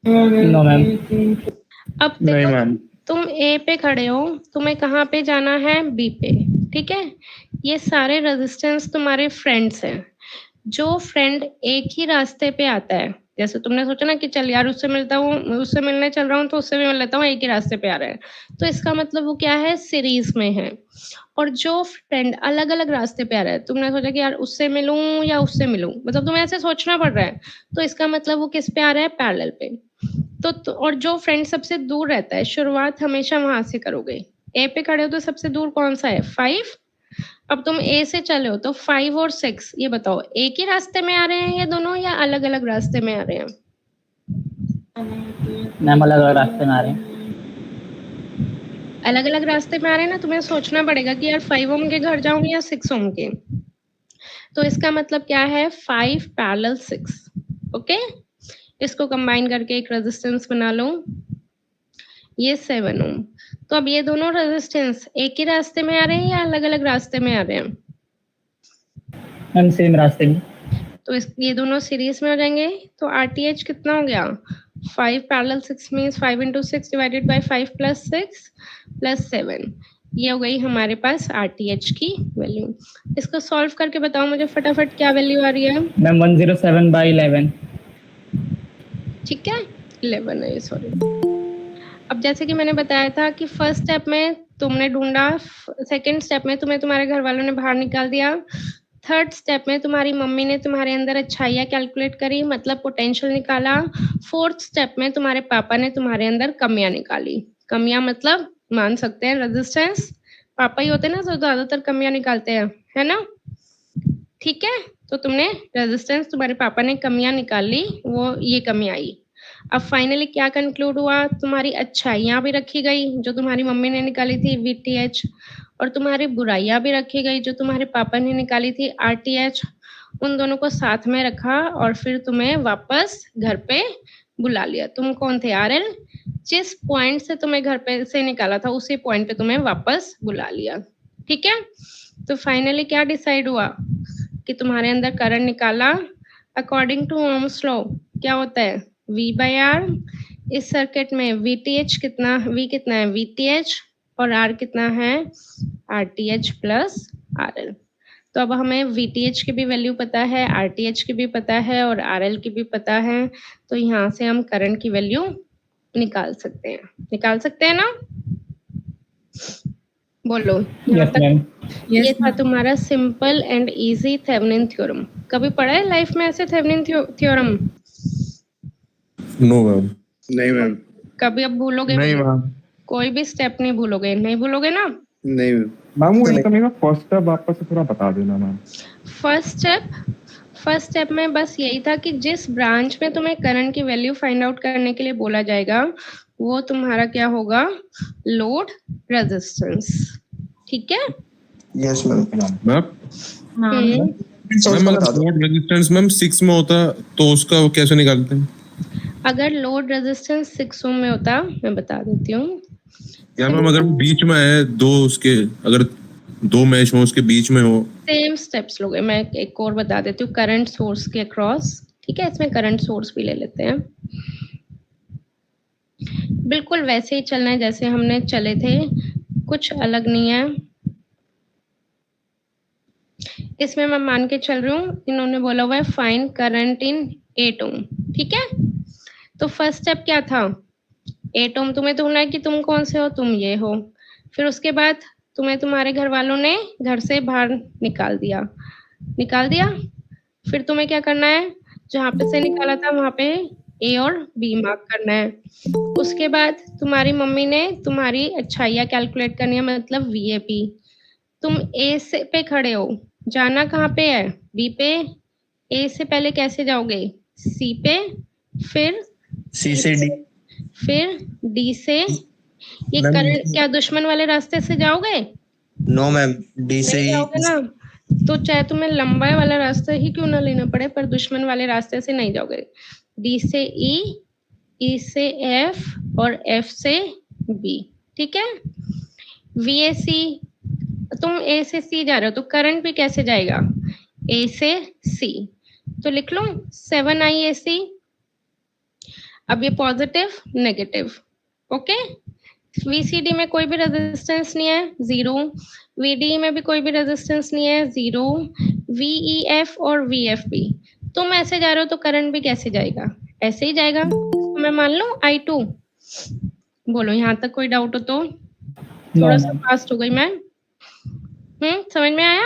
[SPEAKER 6] No ma'am.
[SPEAKER 1] अब
[SPEAKER 3] नहीं
[SPEAKER 1] देखो,
[SPEAKER 3] मैम।
[SPEAKER 1] तुम ए पे खड़े हो, तुम्हें कहाँ पे जाना है? बी पे, ठीक है। ये सारे रेजिस्टेंस तुम्हारे फ्रेंड्स हैं। जो फ्रेंड एक ही रास्ते पे आता है, जैसे तुमने सोचा ना कि चल यार उससे मिलता हूँ, उससे मिलने चल रहा हूँ तो उससे भी मिल लेता हूँ, एक ही रास्ते पे आ रहा है, तो इसका मतलब वो क्या है? सीरीज में है। और जो फ्रेंड अलग अलग रास्ते पे आ रहा है, तुमने सोचा कि यार उससे मिलूं या उससे मिलूं, मतलब तुम्हें ऐसे सोचना पड़ रहा है, तो इसका मतलब वो किस पे आ रहा है? पैरेलल पे। तो और जो फ्रेंड सबसे दूर रहता है, शुरुआत हमेशा वहां से करोगे। ए पे खड़े हो तो सबसे दूर कौन सा है? 5। अब तुम ए से चले हो तो 5 और 6, ये बताओ एक ही रास्ते में आ रहे हैं ये दोनों या अलग अलग रास्ते में आ रहे हैं?
[SPEAKER 6] मैम अलग अलग रास्ते में आ रहे हैं।
[SPEAKER 1] अलग अलग रास्ते में आ रहे हैं ना, तुम्हें सोचना पड़ेगा कि यार 5 ओम के घर जाऊंगी या 6 ओम के। तो इसका मतलब क्या है? 5 पैरेलल 6। ओके, इसको कंबाइन करके एक रेजिस्टेंस बना लो, ये 7 ओम। तो अब ये दोनों रेजिस्टेंस एक ही रास्ते में आ रहे हैं या अलग अलग रास्ते में आ रहे हैं?
[SPEAKER 6] मैम सेम रास्ते में।
[SPEAKER 1] तो ये दोनों सीरीज में हो जाएंगे। तो आरटीएच कितना हो गया? 5 parallel 6 means 5 into 6 divided by 5 plus 6 plus 7। ये हो गई हमारे पास आरटीएच की वैल्यू। इसको सॉल्व करके बताओ मुझे फटाफट क्या वैल्यू आ रही है?
[SPEAKER 6] मैम 107/11।
[SPEAKER 1] ठीक है, 11 है, सॉरी। अब जैसे कि मैंने बताया था कि फर्स्ट स्टेप में तुमने ढूंढा, सेकंड स्टेप में तुम्हें तुम्हारे घर वालों ने बाहर निकाल दिया, थर्ड स्टेप में तुम्हारी मम्मी ने तुम्हारे अंदर अच्छाइयाँ कैलकुलेट करी, मतलब पोटेंशियल निकाला, फोर्थ स्टेप में तुम्हारे पापा ने तुम्हारे अंदर कमियां निकाली। कमियां मतलब मान सकते हैं रेजिस्टेंस, पापा ही होते हैं ना जो ज्यादातर कमियां निकालते हैं, है ना? ठीक है, तो तुमने रेजिस्टेंस, तुम्हारे पापा ने कमियां निकाल ली, वो ये कमी आई। अब फाइनली क्या कंक्लूड हुआ? तुम्हारी अच्छाइयां भी रखी गई जो तुम्हारी मम्मी ने निकाली थी VTH, और तुम्हारी बुराइयां भी रखी गई जो तुम्हारे पापा ने निकाली थी RTH। उन दोनों को साथ में रखा और फिर तुम्हें वापस घर पे बुला लिया। तुम कौन थे? RL। जिस पॉइंट से तुम्हें घर पे से निकाला था उसी पॉइंट पे तुम्हें वापस बुला लिया। ठीक है, तो फाइनली क्या डिसाइड हुआ कि तुम्हारे अंदर करंट निकाला अकॉर्डिंग टू ओम्स लॉ। क्या होता है? V/R। इस सर्किट में VTH कितना, V कितना है? VTH, और R कितना है? RTH plus RL। तो अब हमें VTH की भी वैल्यू पता है, RTH की भी पता है और RL की भी पता है, तो यहाँ से हम करंट की वैल्यू निकाल सकते हैं। निकाल सकते हैं ना? बोलो। यहाँ
[SPEAKER 6] यस
[SPEAKER 1] तक
[SPEAKER 6] मैम।
[SPEAKER 1] ये था तुम्हारा simple and easy Thevenin theorem. कभी पढ़ा है लाइफ में ऐसे थेवेनिन थ्योरम?
[SPEAKER 2] No ma'am.
[SPEAKER 3] नहीं मैम।
[SPEAKER 1] कभी अब भूलोगे
[SPEAKER 3] नहीं
[SPEAKER 1] भी?
[SPEAKER 3] मैम।
[SPEAKER 1] कोई भी स्टेप नहीं भूलोगे? नहीं भूलोगे ना?
[SPEAKER 7] नहीं
[SPEAKER 3] मैम वो एक हमें फर्स्ट स्टेप वापस से थोड़ा बता देना मैम।
[SPEAKER 1] फर्स्ट स्टेप में बस यही था कि जिस ब्रांच में तुम्हें करंट की वैल्यू फाइंड आउट करने के लिए बोला जाएगा वो तुम्हारा क्या होगा, लोड रेजिस्टेंस। ठीक है।
[SPEAKER 2] Yes ma'am.
[SPEAKER 7] Ma'am load resistance ma'am 6 में होता तो उसका वो कैसे निकालते हैं?
[SPEAKER 1] अगर लोड रेजिस्टेंस 6 ओम में होता, मैं बता देती हूँ।
[SPEAKER 7] या मैम अगर बीच में है दो, उसके अगर 2 मैच में उसके बीच में हो,
[SPEAKER 1] सेम स्टेप्स लोगे। मैं एक और बता देती हूँ, करंट सोर्स के अक्रॉस। ठीक है, इसमें करंट सोर्स भी ले लेते हैं। बिल्कुल वैसे ही चलना है जैसे हमने चले थे, कुछ अलग नहीं है। इसमें मैं मान के चल रही हूँ, इन्होंने बोला हुआ है फाइंड करंट इन 8 ओम। ठीक है, तो फर्स्ट स्टेप क्या था, 8 ओम तुम्हें ढूंढना है कि तुम कौन से हो, तुम ये हो। फिर उसके बाद तुम्हें तुम्हारे घर वालों ने घर से बाहर निकाल दिया। फिर तुम्हें क्या करना है, जहाँ पे से निकाला था वहां पे ए और बी मार्क करना है। उसके बाद तुम्हारी मम्मी ने तुम्हारी अच्छाइयाँ कैलकुलेट करनी है, मतलब वीएपी। तुम ए से पे खड़े हो, जाना कहाँ पे है, बी पे। ए से पहले कैसे जाओगे, सी पे, फिर
[SPEAKER 2] सी से डी,
[SPEAKER 1] फिर डी से। ये करंट क्या दुश्मन वाले रास्ते से जाओगे?
[SPEAKER 2] नो मैम, डी से
[SPEAKER 1] नहीं
[SPEAKER 2] ही।
[SPEAKER 1] जाओगे ना, तो चाहे तुम्हें लंबा वाला रास्ता ही क्यों ना लेना पड़े, पर दुश्मन वाले रास्ते से नहीं जाओगे। डी से ई से एफ और एफ से बी। ठीक है, वीएसी, तुम ए से सी जा रहे हो तो करंट भी कैसे जाएगा, ए से सी। तो लिख लो 7 IAC। अब ये पॉजिटिव नेगेटिव, ओके। VCD में कोई भी रेजिस्टेंस नहीं है, 0। VDE में भी कोई भी रेजिस्टेंस नहीं है, 0। VEF और VFB, तुम ऐसे जा रहे हो तो करंट भी कैसे जाएगा, ऐसे ही जाएगा। तो मैं मान लूं I2। बोलो यहाँ तक कोई डाउट हो तो। थोड़ा सा फास्ट हो गई मैं। समझ में आया?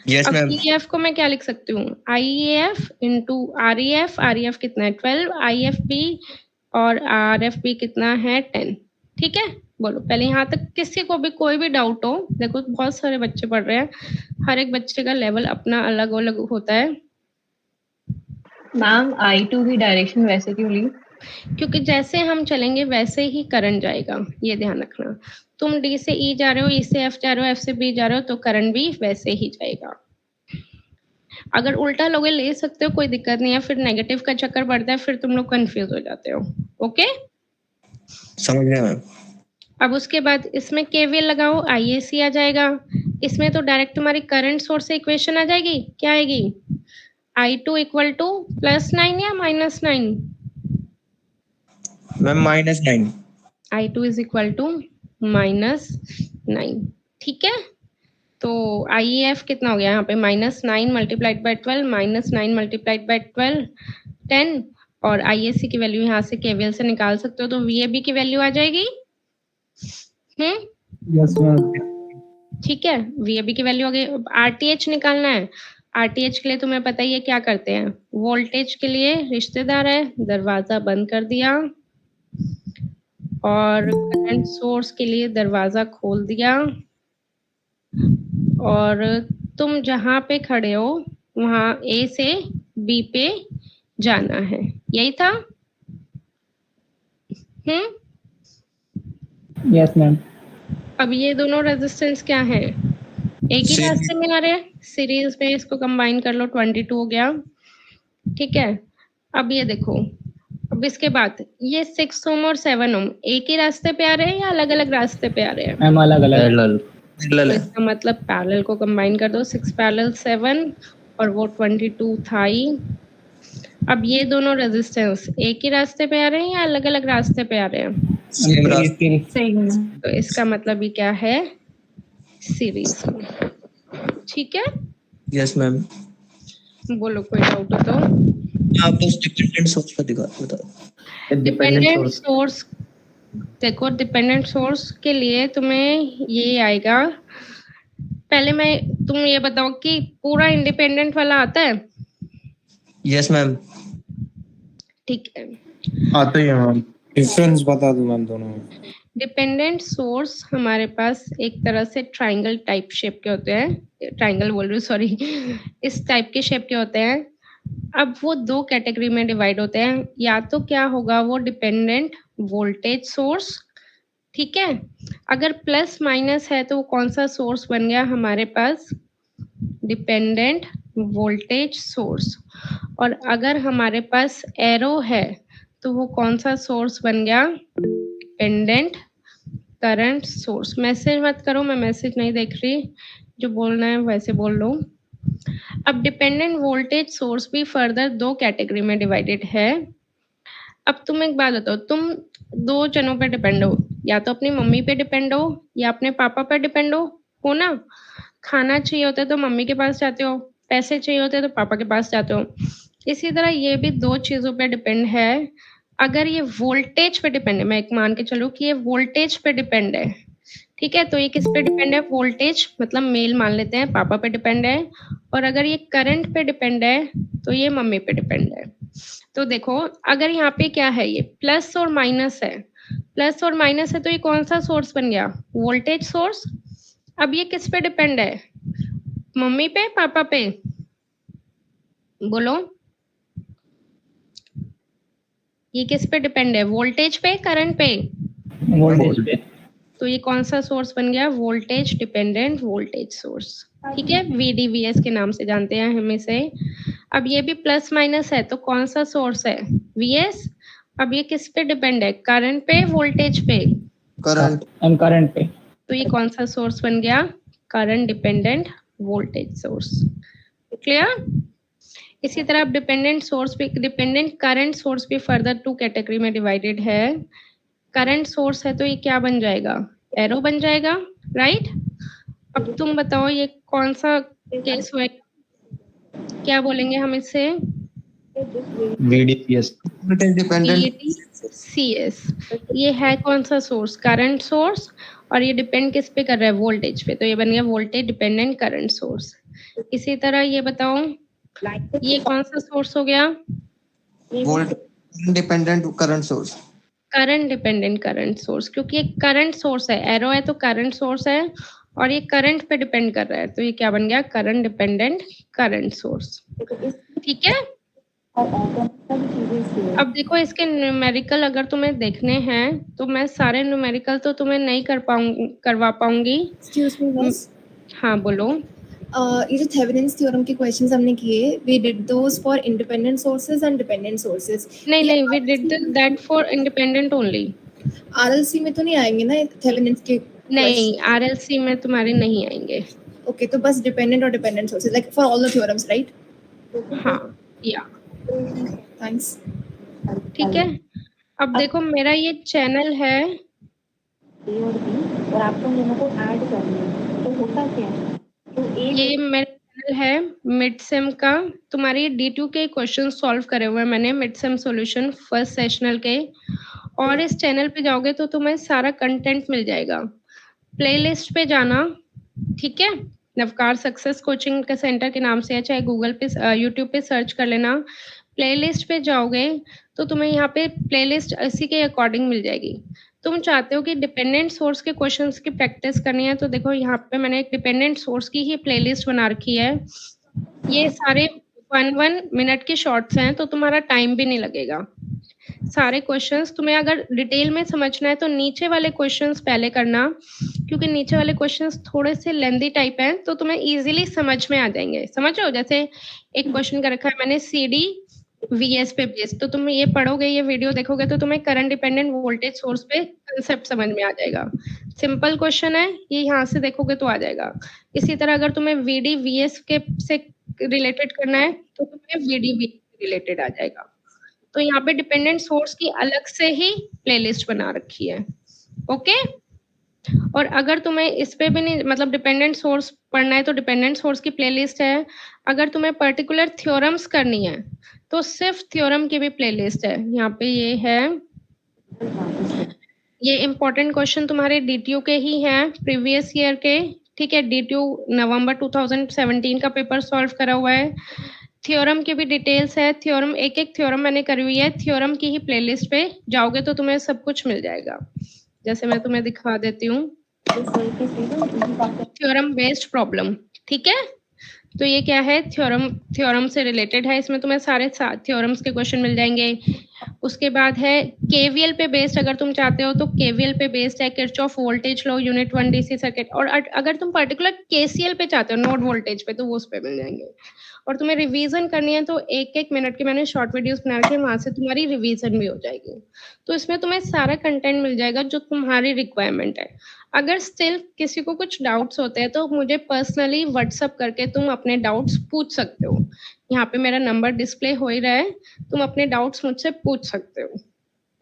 [SPEAKER 2] यस
[SPEAKER 1] अब
[SPEAKER 2] मैम।
[SPEAKER 1] EF को मैं क्या लिख सकती हूँ, IEF इंटू REF। REF कितना है 12, IFB और RFB कितना है 10। ठीक है, बोलो पहले यहाँ तक किसी को भी कोई भी डाउट हो। देखो बहुत सारे बच्चे पढ़ रहे हैं, हर एक बच्चे का लेवल अपना अलग अलग होता है।
[SPEAKER 8] मैम I2 की डायरेक्शन वैसे क्यों ली?
[SPEAKER 1] क्योंकि जैसे हम चलेंगे वैसे ही करंट जाएगा, ये ध्यान रखना। तुम डी से ई जा रहे हो, ई से एफ जा रहे हो, एफ से बी जा रहे हो, तो करंट भी वैसे ही जाएगा। अगर उल्टा लोगे ले सकते हो, कोई दिक्कत नहीं है। फिर नेगेटिव का चक्कर पड़ता है, फिर तुम लोग कंफ्यूज हो जाते हो। ओके,
[SPEAKER 2] समझ गया मैम।
[SPEAKER 1] अब उसके बाद इसमें केवीएल लगाओ, IAC आ जाएगा। इसमें तो डायरेक्ट तुम्हारी करंट सोर्स से इक्वेशन आ जाएगी। क्या आएगी, I2 इक्वल टू +9 या -9?
[SPEAKER 2] Ma'am -9।
[SPEAKER 1] I2 is equal to -9। ठीक है, तो IEF कितना हो गया यहाँ पे, -9 मल्टीप्लाइड बाई 12, -9 मल्टीप्लाइड बाई 12, 10। और IAC की वैल्यू यहाँ से केवीएल से निकाल सकते हो, तो VAB की वैल्यू आ जाएगी।
[SPEAKER 6] Yes ma'am.
[SPEAKER 1] ठीक है, VAB की वैल्यू आ गई। अब RTH निकालना है। RTH के लिए तुम्हें पता ही है क्या करते हैं। वोल्टेज के लिए रिश्तेदार है, दरवाजा बंद कर दिया, और करंट सोर्स के लिए दरवाजा खोल दिया, और तुम जहां पे खड़े हो वहां A से B पे जाना है। यही था।
[SPEAKER 6] Yes ma'am.
[SPEAKER 1] अब ये दोनों रेजिस्टेंस क्या है, एक ही रास्ते में आ रहे हैं, सीरीज में। इसको कंबाइन कर लो, 22 हो गया। ठीक है, अब ये देखो, अब इसके बाद ये 6 ओम और 7 ओम एक ही रास्ते पे आ रहे हैं या अलग अलग रास्ते पे आ रहे हैं?
[SPEAKER 6] मैम अलग अलग।
[SPEAKER 1] तो इसका मतलब पैरेलल को कंबाइन कर दो, 6 पैरेलल 7, और वो 22 था ही। अब ये दोनों रेजिस्टेंस एक ही रास्ते पे आ रहे हैं या अलग अलग रास्ते पे आ रहे हैं?
[SPEAKER 8] सही।
[SPEAKER 1] तो इसका मतलब ये क्या है, सीरीज में। ठीक है,
[SPEAKER 2] यस मैम।
[SPEAKER 1] बोलो कोई डाउट हो तो।
[SPEAKER 2] आप बस डिपेंडेंट सोर्स का बताओ।
[SPEAKER 1] डिपेंडेंट सोर्स, देखो डिपेंडेंट सोर्स के लिए तुम्हें ये आएगा। पहले तुम ये बताओ कि पूरा इंडिपेंडेंट वाला आता है?
[SPEAKER 2] Yes ma'am.
[SPEAKER 1] ठीक है,
[SPEAKER 3] आते ही हैं मैम।
[SPEAKER 7] डिफरेंस बता दो मैम दोनों में।
[SPEAKER 1] डिपेंडेंट सोर्स हमारे पास एक तरह से ट्राइंगल टाइप शेप के होते हैं, ट्राइंगल बोल रही हूँ सॉरी, इस टाइप के शेप के होते हैं। अब वो दो कैटेगरी में डिवाइड होते हैं, या तो क्या होगा वो डिपेंडेंट वोल्टेज सोर्स, ठीक है। अगर प्लस माइनस है तो वो कौन सा सोर्स बन गया हमारे पास, डिपेंडेंट वोल्टेज सोर्स। और अगर हमारे पास एरो है तो वो कौन सा सोर्स बन गया, डिपेंडेंट करंट सोर्स। मैसेज मत करो, मैं मैसेज नहीं देख रही, जो बोलना है वैसे बोल लो। अब डिपेंडेंट वोल्टेज सोर्स भी फर्दर दो कैटेगरी में डिवाइडेड है। अब तुम एक बात बताओ, तुम दो जनों पे डिपेंड हो, या तो अपनी मम्मी पे डिपेंड हो या अपने पापा पे डिपेंड हो ना। खाना चाहिए होता है तो मम्मी के पास जाते हो, पैसे चाहिए होते हैं तो पापा के पास जाते हो। इसी तरह ये भी दो चीजों पे डिपेंड है। अगर ये वोल्टेज पे डिपेंड है, मैं एक मान के चलूं कि ये वोल्टेज पे डिपेंड है, ठीक है, तो ये किस पे डिपेंड है, वोल्टेज मतलब मेल मान लेते हैं, पापा पे डिपेंड है। और अगर ये करंट पे डिपेंड है तो ये मम्मी पे डिपेंड है। तो देखो अगर यहाँ पे क्या है, ये प्लस और माइनस है, प्लस और माइनस है तो ये कौन सा सोर्स बन गया, वोल्टेज सोर्स। अब ये किस पे डिपेंड है, मम्मी पे पापा पे, बोलो ये किस पे डिपेंड है, वोल्टेज पे करंट पे।
[SPEAKER 6] वोल्टेज पे।
[SPEAKER 1] तो ये कौन सा सोर्स बन गया, वोल्टेज डिपेंडेंट वोल्टेज सोर्स, ठीक है, VDVS के नाम से जानते हैं हम इसे। अब ये भी प्लस माइनस है तो कौन सा सोर्स है, VS। अब ये किस पे डिपेंड है, करंट पे वोल्टेज पे,
[SPEAKER 2] करंट।
[SPEAKER 6] एंड करंट पे।
[SPEAKER 1] तो ये कौन सा सोर्स बन गया, current dependent voltage source. Clear. इसी तरह डिपेंडेंट सोर्स भी, डिपेंडेंट करंट सोर्स भी फर्दर टू कैटेगरी में डिवाइडेड है। करंट सोर्स है तो ये क्या बन जाएगा, एरो बन जाएगा, राइट। अब तुम बताओ ये कौन सा केस हुआ, क्या बोलेंगे हम इसे,
[SPEAKER 6] VDPS।
[SPEAKER 2] Voltage dependent.
[SPEAKER 1] CS। ये है कौन सा सोर्स, करंट सोर्स, और ये डिपेंड किस पे कर रहा है, वोल्टेज पे, तो ये बन गया वोल्टेज डिपेंडेंट करंट सोर्स। इसी तरह ये बताओ ये कौन सा सोर्स हो गया,
[SPEAKER 2] voltage dependent current source.
[SPEAKER 1] Current dependent current source, क्योंकि ये करंट सोर्स है, एरो है तो करंट सोर्स है, और ये करंट पे डिपेंड कर रहा है, तो ये क्या बन गया, करंट डिपेंडेंट करंट सोर्स, ठीक है। अब देखो इसके न्यूमेरिकल अगर तुम्हें देखने हैं तो मैं सारे न्यूमेरिकल तो तुम्हें नहीं करवा पाऊंगी।
[SPEAKER 9] एक्सक्यूज मी बस।
[SPEAKER 1] हाँ बोलो।
[SPEAKER 9] ये जो थेवेनिन्स थ्योरम के क्वेश्चंस हमने किए, we did those for independent sources and dependent sources.
[SPEAKER 1] नहीं, we did that for independent only.
[SPEAKER 9] RLC में तो नहीं आएंगे ना थेवेनिन्स के?
[SPEAKER 1] नहीं, आरएलसी में तुम्हारे नहीं आएंगे।
[SPEAKER 9] ओके, तो बस डिपेंडेंट और dependent sources, like for all the theorems, right?
[SPEAKER 1] हाँ, या
[SPEAKER 9] थैंक्स।
[SPEAKER 1] ठीक है। अब देखो मेरा ये चैनल है,
[SPEAKER 8] और आपको दोनों को ऐड करना है, तो होता क्या है, तो
[SPEAKER 1] ये मेरा चैनल है मिड सेम का। तुम्हारी D2 के क्वेश्चन सॉल्व करे हुए हैं मैंने, mid sem solution first sessional के। और इस चैनल पे जाओगे तो तुम्हें सारा कंटेंट मिल जाएगा। प्लेलिस्ट पे जाना, ठीक है, नवकार सक्सेस कोचिंग के सेंटर के नाम से है, चाहे गूगल पे यूट्यूब पे सर्च कर लेना। प्लेलिस्ट पे जाओगे तो तुम्हें यहाँ पे प्लेलिस्ट इसी के अकॉर्डिंग मिल जाएगी। तुम चाहते हो कि डिपेंडेंट सोर्स के क्वेश्चंस की प्रैक्टिस करनी है, तो देखो यहाँ पे मैंने एक डिपेंडेंट सोर्स की ही प्लेलिस्ट बना रखी है। ये सारे 1 मिनट के शॉर्ट्स हैं, तो तुम्हारा टाइम भी नहीं लगेगा। सारे क्वेश्चंस तुम्हें अगर डिटेल में समझना है तो नीचे वाले क्वेश्चंस पहले करना, क्योंकि नीचे वाले क्वेश्चंस थोड़े से लेंदी टाइप हैं, तो तुम्हें इजीली समझ में आ जाएंगे। समझ रहे हो, जैसे एक क्वेश्चन कर रखा है मैंने CD VS पे बेस, तो तुम ये पढ़ोगे, ये वीडियो देखोगे तो तुम्हें करंट डिपेंडेंट वोल्टेज सोर्स पे कंसेप्ट समझ में आ जाएगा। सिंपल क्वेश्चन है ये, यहाँ से देखोगे तो आ जाएगा। इसी तरह अगर तुम्हें VD VS के से रिलेटेड करना है तो तुम्हें VD VS से रिलेटेड आ जाएगा। तो यहाँ पे डिपेंडेंट सोर्स की अलग से ही प्लेलिस्ट बना रखी है, ओके। और अगर तुम्हें इस पे भी नहीं, मतलब डिपेंडेंट सोर्स पढ़ना है तो डिपेंडेंट सोर्स की प्लेलिस्ट है। अगर तुम्हें पर्टिकुलर थ्योरम्स करनी है तो सिर्फ थ्योरम की भी प्लेलिस्ट है। यहाँ पे ये है, ये इम्पोर्टेंट क्वेश्चन तुम्हारे DTU के ही हैं, प्रीवियस ईयर के, ठीक है। DTU नवंबर 2017 का पेपर सॉल्व करा हुआ है। थ्योरम की भी डिटेल्स है, थ्योरम एक थ्योरम मैंने करी हुई है। थ्योरम की ही प्लेलिस्ट पे जाओगे तो तुम्हें सब कुछ मिल जाएगा, जैसे मैं तुम्हें दिखा देती हूँ, थ्योरम बेस्ड प्रॉब्लम, ठीक है। तो ये क्या है, थ्योरम से रिलेटेड है, इसमें तुम्हें सारे थ्योरम्स के क्वेश्चन मिल जाएंगे। उसके बाद है केवीएल पे बेस्ड, अगर तुम चाहते हो तो केवीएल पे बेस्ड है, Kirchhoff voltage law, unit 1 DC circuit. और अगर तुम पर्टिकुलर केसीएल पे चाहते हो, नोड वोल्टेज पे, तो वो उस पे मिल जाएंगे। और तुम्हें रिवीजन करनी है तो 1-1 मिनट के मैंने शॉर्ट वीडियोस बना रखे हैं, वहां से तुम्हारी रिवीजन भी हो जाएगी। तो इसमें तुम्हें सारा कंटेंट मिल जाएगा जो तुम्हारी रिक्वायरमेंट है। अगर स्टिल किसी को कुछ डाउट्स होते हैं तो मुझे पर्सनली व्हाट्सअप करके तुम अपने डाउट्स पूछ सकते हो। यहाँ पे मेरा नंबर डिस्प्ले हो ही रहा है, तुम अपने डाउट्स मुझसे पूछ सकते हो,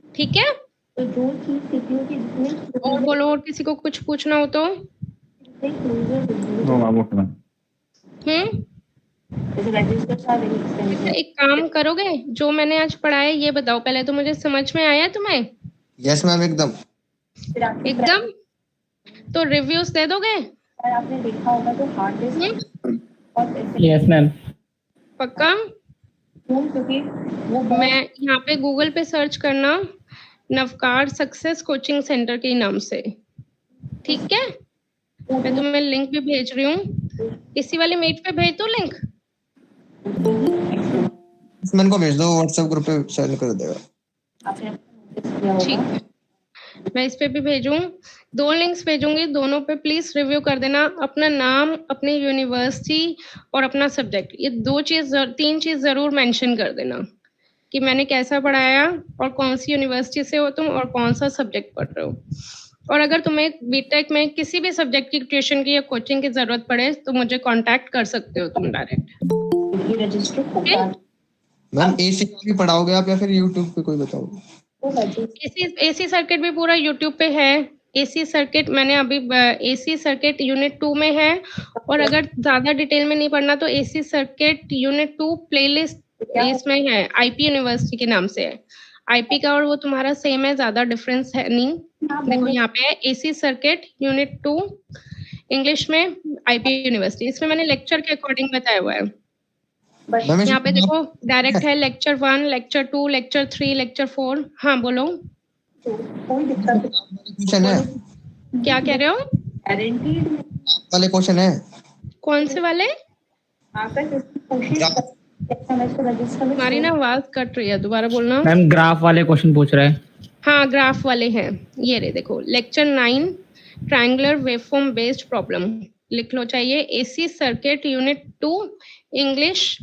[SPEAKER 1] ठीक है।
[SPEAKER 8] तो जो चीज सीपीयू की जितने
[SPEAKER 1] और बोलो, और किसी को कुछ पूछना हो तो।
[SPEAKER 8] जैसे रजिस्टर था
[SPEAKER 1] एक काम करोगे, जो मैंने आज पढ़ाया ये बताओ पहले, तो मुझे समझ में आया तुम्हें?
[SPEAKER 2] यस मैम, एकदम
[SPEAKER 1] एकदम। तो रिव्यूज दे दोगे?
[SPEAKER 8] आपने देखा होगा तो हार्ड डिस्क और
[SPEAKER 6] यस मैम।
[SPEAKER 1] पक्का?
[SPEAKER 8] क्योंकि वो
[SPEAKER 1] मैं यहाँ पे गूगल पे सर्च करना नवकार सक्सेस कोचिंग सेंटर के नाम से, ठीक है। मैं तुम्हें लिंक भी भेज रही हूँ, इसी वाले मीट पे भेज दो लिंक।
[SPEAKER 2] मैंने को भेज दो, व्हाट्सएप ग्रुप पे शेयर कर देगा।
[SPEAKER 8] आपने किया
[SPEAKER 1] ठीक
[SPEAKER 8] होगा
[SPEAKER 1] है, मैं इस पे भी भेजूं, 2 लिंक्स भेजूंगी, दोनों पे प्लीज रिव्यू कर देना। अपना नाम, अपनी यूनिवर्सिटी और अपना सब्जेक्ट, ये 3 चीज जरूर मेंशन कर देना कि मैंने कैसा पढ़ाया और कौन सी यूनिवर्सिटी से हो तुम और कौन सा सब्जेक्ट पढ़ रहे हो। और अगर तुम्हें बीटेक में किसी भी सब्जेक्ट की ट्यूशन की या कोचिंग की जरूरत पड़े तो मुझे कांटेक्ट कर सकते हो तुम डायरेक्ट।
[SPEAKER 8] ये रजिस्टर होगा
[SPEAKER 2] मैम एसी भी पढ़ाओगे आप या फिर यूट्यूब पे कोई बताओगे?
[SPEAKER 8] तो रजिस्टर
[SPEAKER 1] एसी सर्किट भी पूरा यूट्यूब पे है। एसी सर्किट मैंने अभी एसी सर्किट यूनिट 2 में है, और अगर ज्यादा डिटेल में नहीं पढ़ना तो एसी सर्किट यूनिट 2 प्लेलिस्ट इसमें है, आईपी यूनिवर्सिटी के नाम से है। आईपी का और वो तुम्हारा सेम है, ज्यादा डिफरेंस है नहीं। देखो यहाँ पे है एसी सर्किट यूनिट 2 इंग्लिश में आईपी यूनिवर्सिटी, इसमें मैंने लेक्चर के अकॉर्डिंग बताया हुआ है।
[SPEAKER 2] मैम
[SPEAKER 1] यहाँ पे देखो डायरेक्ट है लेक्चर 1, लेक्चर 2, लेक्चर 3, लेक्चर 4। हाँ बोलो,
[SPEAKER 8] कोई दिक्कत
[SPEAKER 2] क्वेश्चन है,
[SPEAKER 1] क्या कह रहे हो?
[SPEAKER 8] गारंटीड
[SPEAKER 2] वाले क्वेश्चन है।
[SPEAKER 1] कौन से वाले?
[SPEAKER 8] आकर इसकी कोशिश एसएमएस को रजिस्टर में
[SPEAKER 1] तुम्हारी ना आवाज कट रही है, दोबारा बोलना।
[SPEAKER 6] मैम ग्राफ वाले क्वेश्चन पूछ रहे हैं।
[SPEAKER 1] हाँ ग्राफ वाले हैं, ये रे देखो, lecture 9 triangular waveform based problem लिख लो चाहिए, एसी सर्किट यूनिट 2 इंग्लिश।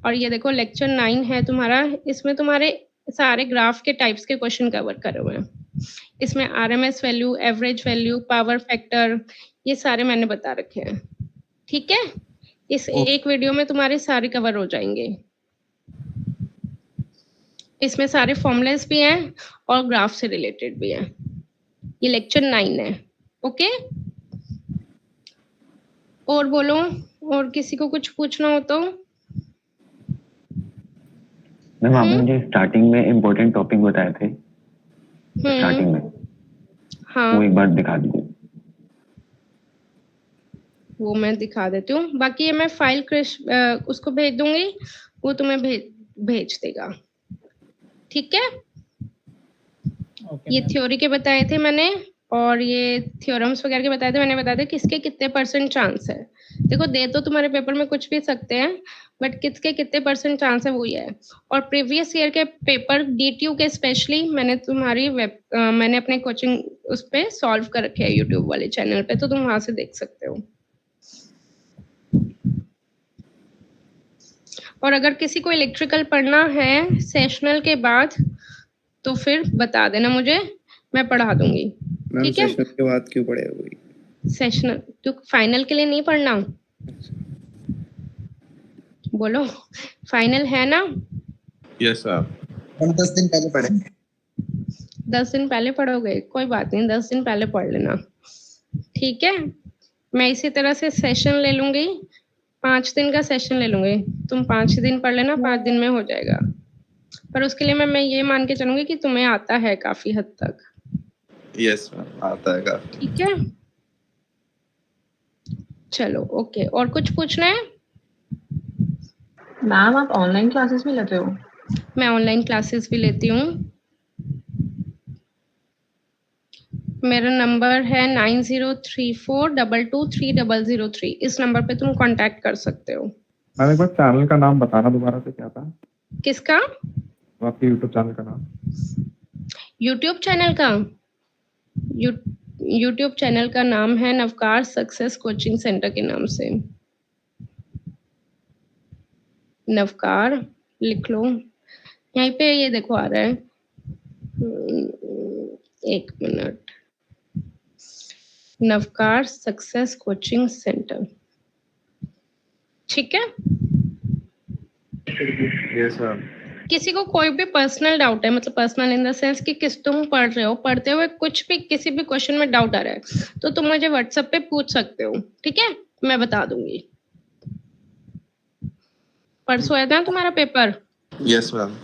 [SPEAKER 1] और ये देखो लेक्चर 9 है तुम्हारा, इसमें तुम्हारे सारे ग्राफ के टाइप्स के क्वेश्चन कवर करे हुए हैं। इसमें RMS value, average value, power factor, ये सारे मैंने बता रखे हैं, ठीक है। इस एक वीडियो में तुम्हारे सारे कवर हो जाएंगे। इसमें सारे फॉर्मूलेस भी हैं और ग्राफ से रिलेटेड भी हैं। ये लेक्चर 9 है, ओके। और बोलो, और किसी को कुछ पूछना हो तो।
[SPEAKER 10] मैम आपने मुझे स्टार्टिंग में इम्पोर्टेंट टॉपिक बताए थे, स्टार्टिंग में
[SPEAKER 1] हाँ
[SPEAKER 10] वो एक बार दिखा दीजिए।
[SPEAKER 1] वो मैं दिखा देती हूँ, बाकी ये मैं फाइल उसको भेज दूंगी, वो तुम्हें भेज देगा, ठीक है। ये थ्योरी के बताए थे मैंने, और ये थ्योरम्स वगैरह के बताए थे मैंने, बताया था किसके कितने % चांस है। देखो दे तो तुम्हारे पेपर में कुछ भी सकते हैं, बट किसके कितने % चांस है वो ये है। और प्रीवियस ईयर के पेपर डीटीयू के स्पेशली मैंने तुम्हारी मैंने अपने कोचिंग उस पे सॉल्व कर रखे हैं यूट्यूब वाले चैनल पे, तो तुम वहां से देख सकते हो। और अगर किसी को इलेक्ट्रिकल पढ़ना है सेशनल के बाद तो फिर बता देना मुझे, मैं पढ़ा दूंगी, ठीक है।
[SPEAKER 4] सेशनल के बाद क्यों पढ़ेगा?
[SPEAKER 1] सेशनल तो फाइनल के लिए नहीं पढ़ना, बोलो फाइनल है ना?
[SPEAKER 7] Yes sir.
[SPEAKER 2] हम 10 दिन पहले पढ़ेंगे।
[SPEAKER 1] 10 दिन पहले पढ़ोगे, कोई बात नहीं, 10 दिन पहले पढ़ लेना, ठीक है। मैं इसी तरह से सेशन ले लूंगी, 5 दिन का सेशन ले लूंगी, तुम 5 दिन पढ़ लेना, 5 दिन में हो जाएगा। पर उसके लिए मैं ये मान के चलूंगी कि तुम्हें आता है काफी हद तक।
[SPEAKER 7] यस मैम, आता है काफी।
[SPEAKER 1] ठीक है, चलो ओके। और कुछ पूछना है?
[SPEAKER 8] मैम आप ऑनलाइन क्लासेस भी लेते हो?
[SPEAKER 1] मैं ऑनलाइन क्लासेस भी लेती हूँ। मेरा नंबर है 9034223003। इस नंबर पे तुम कांटेक्ट कर सकते हो।
[SPEAKER 3] मैम एक बार चैनल का नाम बताना दोबारा से, क्या था
[SPEAKER 1] किसका?
[SPEAKER 3] आपके यूट्यूब चैनल का नाम?
[SPEAKER 1] यूट्यूब चैनल का यूट्यूब चैनल का नाम है नवकार सक्सेस कोचिंग सेंटर के नाम से। नवकार लिख लो, यहीं पे ये देखो आ रहा है। 1 minute, Navkar success coaching centre, ठीक है।
[SPEAKER 3] Yes ma'am.
[SPEAKER 1] किसी को कोई भी पर्सनल डाउट है, मतलब पर्सनल इन द सेंस कि किस तुम पढ़ रहे हो, पढ़ते हुए कुछ भी किसी भी क्वेश्चन में डाउट आ रहा है तो तुम मुझे व्हाट्सएप पे पूछ सकते हो, ठीक है, मैं बता दूंगी। परसों है ना तुम्हारा paper?
[SPEAKER 7] Yes ma'am.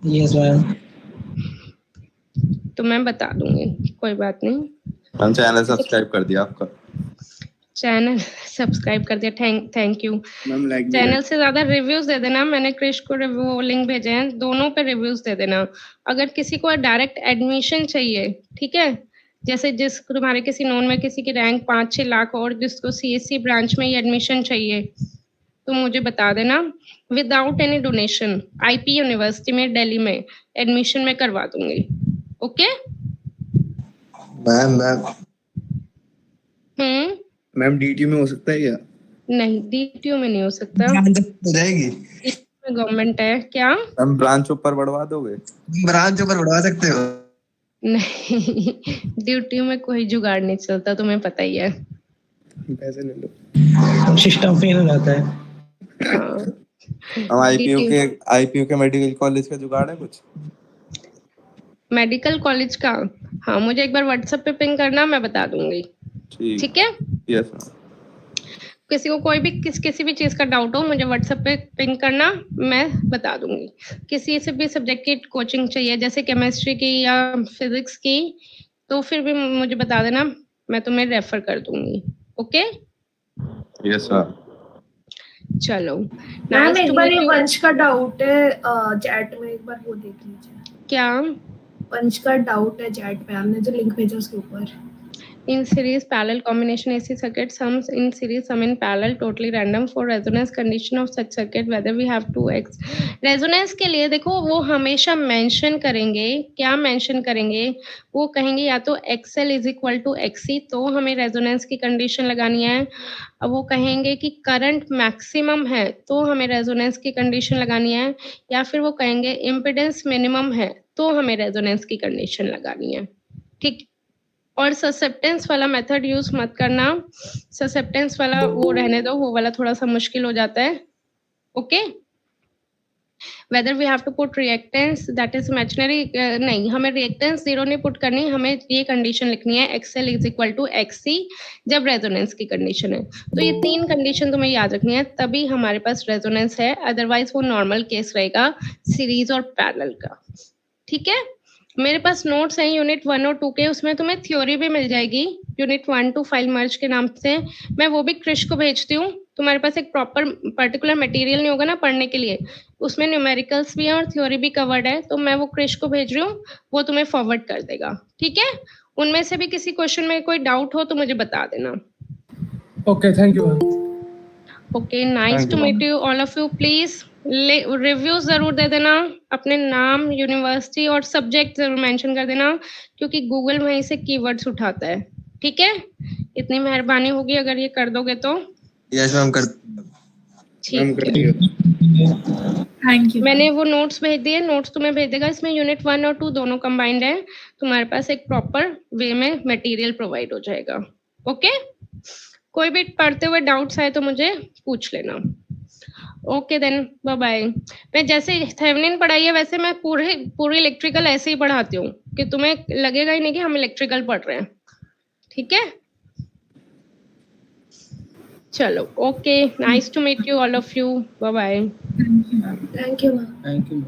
[SPEAKER 2] Yes ma'am.
[SPEAKER 1] तो मैं बता दूंगी, कोई बात नहीं।
[SPEAKER 7] मैम चैनल सब्सक्राइब कर दिया आपका?
[SPEAKER 1] चैनल सब्सक्राइब कर दिया, थैंक यू। चैनल से ज्यादा रिव्यूज दे देना, मैंने क्रिश को रिव्यू लिंक भेजे हैं, दोनों पे रिव्यूज दे देना। अगर किसी को डायरेक्ट एडमिशन चाहिए, ठीक है, जैसे जिस तुम्हारे किसी नोन में किसी की रैंक 5-6 लाख और जिसको सीएससी ब्रांच में ही एडमिशन चाहिए तो मुझे बता देना, without any donation IP university में दिल्ली में एडमिशन में करवा दूंगी। ओके
[SPEAKER 2] मैम
[SPEAKER 11] मैम डीटीयू में हो सकता है क्या?
[SPEAKER 1] नहीं, डीटीयू में नहीं हो सकता,
[SPEAKER 2] हो जाएगी।
[SPEAKER 1] गवर्नमेंट है क्या?
[SPEAKER 7] मैम ब्रांच ऊपर बढ़वा दोगे?
[SPEAKER 2] ब्रांच ऊपर बढ़वा सकते हो।
[SPEAKER 1] नहीं, डीटीयू में कोई जुगाड़ नहीं चलता, तुम्हें पता ही है।
[SPEAKER 11] पैसे ले लो,
[SPEAKER 2] सिस्टम फेल हो जाता है।
[SPEAKER 7] हम आईपीयू के मेडिकल कॉलेज का जुगाड़ है कुछ?
[SPEAKER 1] मेडिकल कॉलेज का? हाँ, मुझे एक बार व्हाट्सएप पे पिंग करना, मैं बता दूंगी, ठीक है।
[SPEAKER 7] Yes ma'am.
[SPEAKER 1] किसी को कोई भी किसी भी चीज का डाउट हो मुझे व्हाट्सएप पे पिंग करना, मैं बता दूंगी। किसी से भी सब्जेक्ट की कोचिंग चाहिए, जैसे केमिस्ट्री की या फिजिक्स की, तो फिर भी मुझे बता देना, मैं तुम्हें रेफर कर दूंगी। Okay
[SPEAKER 7] yes ma'am.
[SPEAKER 1] चलो,
[SPEAKER 9] मैम एक बार ये वंश का डाउट है चैट में, एक बार वो देख लीजिए।
[SPEAKER 1] क्या?
[SPEAKER 9] वंश का डाउट है चैट पे, हमने जो लिंक भेजा उसके ऊपर।
[SPEAKER 1] In series parallel combination AC circuit, sums in series, sum in parallel, totally random. For resonance condition of such circuit, whether we have 2x resonance के लिए देखो वो हमेशा मेंशन करेंगे, क्या मेंशन करेंगे, वो कहेंगे या तो XL is equal to XC, तो हमें रेजोनेंस की कंडीशन लगानी है। अब वो कहेंगे कि करंट मैक्सिमम है तो हमें रेजोनेंस की कंडीशन लगानी है, या फिर वो कहेंगे इम्पिडेंस मिनिमम है तो हमें रेजोनेंस की कंडीशन लगानी है, ठीक। और ससेप्टेंस वाला मेथड यूज मत करना, ससेप्टेंस वाला वो रहने दो, वो वाला थोड़ा सा मुश्किल हो जाता है। Okay, whether we have to put reactance that is imaginary, नहीं, हमें रिएक्टेंस 0 नहीं पुट करनी, हमें ये कंडीशन लिखनी है XL is equal to XC जब रेजोनेंस की कंडीशन है। तो ये 3 कंडीशन तुम्हें याद रखनी है, तभी हमारे पास रेजोनेंस है, अदरवाइज वो नॉर्मल केस रहेगा सीरीज और पैरेलल का, ठीक है। मेरे पास नोट्स हैं यूनिट 1 और 2 के, उसमें तुम्हें थ्योरी भी मिल जाएगी, यूनिट 1-2 फाइल मर्ज के नाम से, मैं वो भी क्रिश को भेजती हूँ। तुम्हारे पास एक प्रॉपर पर्टिकुलर मटेरियल नहीं होगा ना पढ़ने के लिए, उसमें न्यूमेरिकल्स भी हैं और थ्योरी भी कवर्ड है, तो मैं वो क्रिश को भेज रही हूँ, वो तुम्हें फॉरवर्ड कर देगा, ठीक है। उनमें से भी किसी क्वेश्चन में कोई डाउट हो तो मुझे बता देना।
[SPEAKER 6] Okay, thank you.
[SPEAKER 1] Okay, nice to meet you all of you. Please reviews जरूर दे देना, अपने नाम, यूनिवर्सिटी और सब्जेक्ट जरूर मेंशन कर देना, क्योंकि गूगल वहीं से कीवर्ड्स उठाता है, ठीक है। इतनी मेहरबानी होगी अगर ये कर दोगे तो।
[SPEAKER 2] यस मैम, कर
[SPEAKER 1] ठीक,
[SPEAKER 5] थैंक यू।
[SPEAKER 1] मैंने वो नोट्स भेज दिए, नोट्स तुम्हें भेज देगा, इसमें यूनिट 1 और 2 दोनों कंबाइंड है, तुम्हारे पास एक प्रॉपर वे में मटेरियल प्रोवाइड हो जाएगा। ओके, कोई भी पढ़ते हुए डाउट्स आए तो मुझे पूछ लेना। Okay then, bye bye. मैं जैसे थेवेनिन पढ़ाई है वैसे मैं पूरी इलेक्ट्रिकल ऐसे ही पढ़ाती हूँ कि तुम्हें लगेगा ही नहीं कि हम इलेक्ट्रिकल पढ़ रहे हैं, ठीक है। चलो, okay, nice to meet you all of you, bye bye.
[SPEAKER 9] Thank you ma'am.
[SPEAKER 6] Thank you.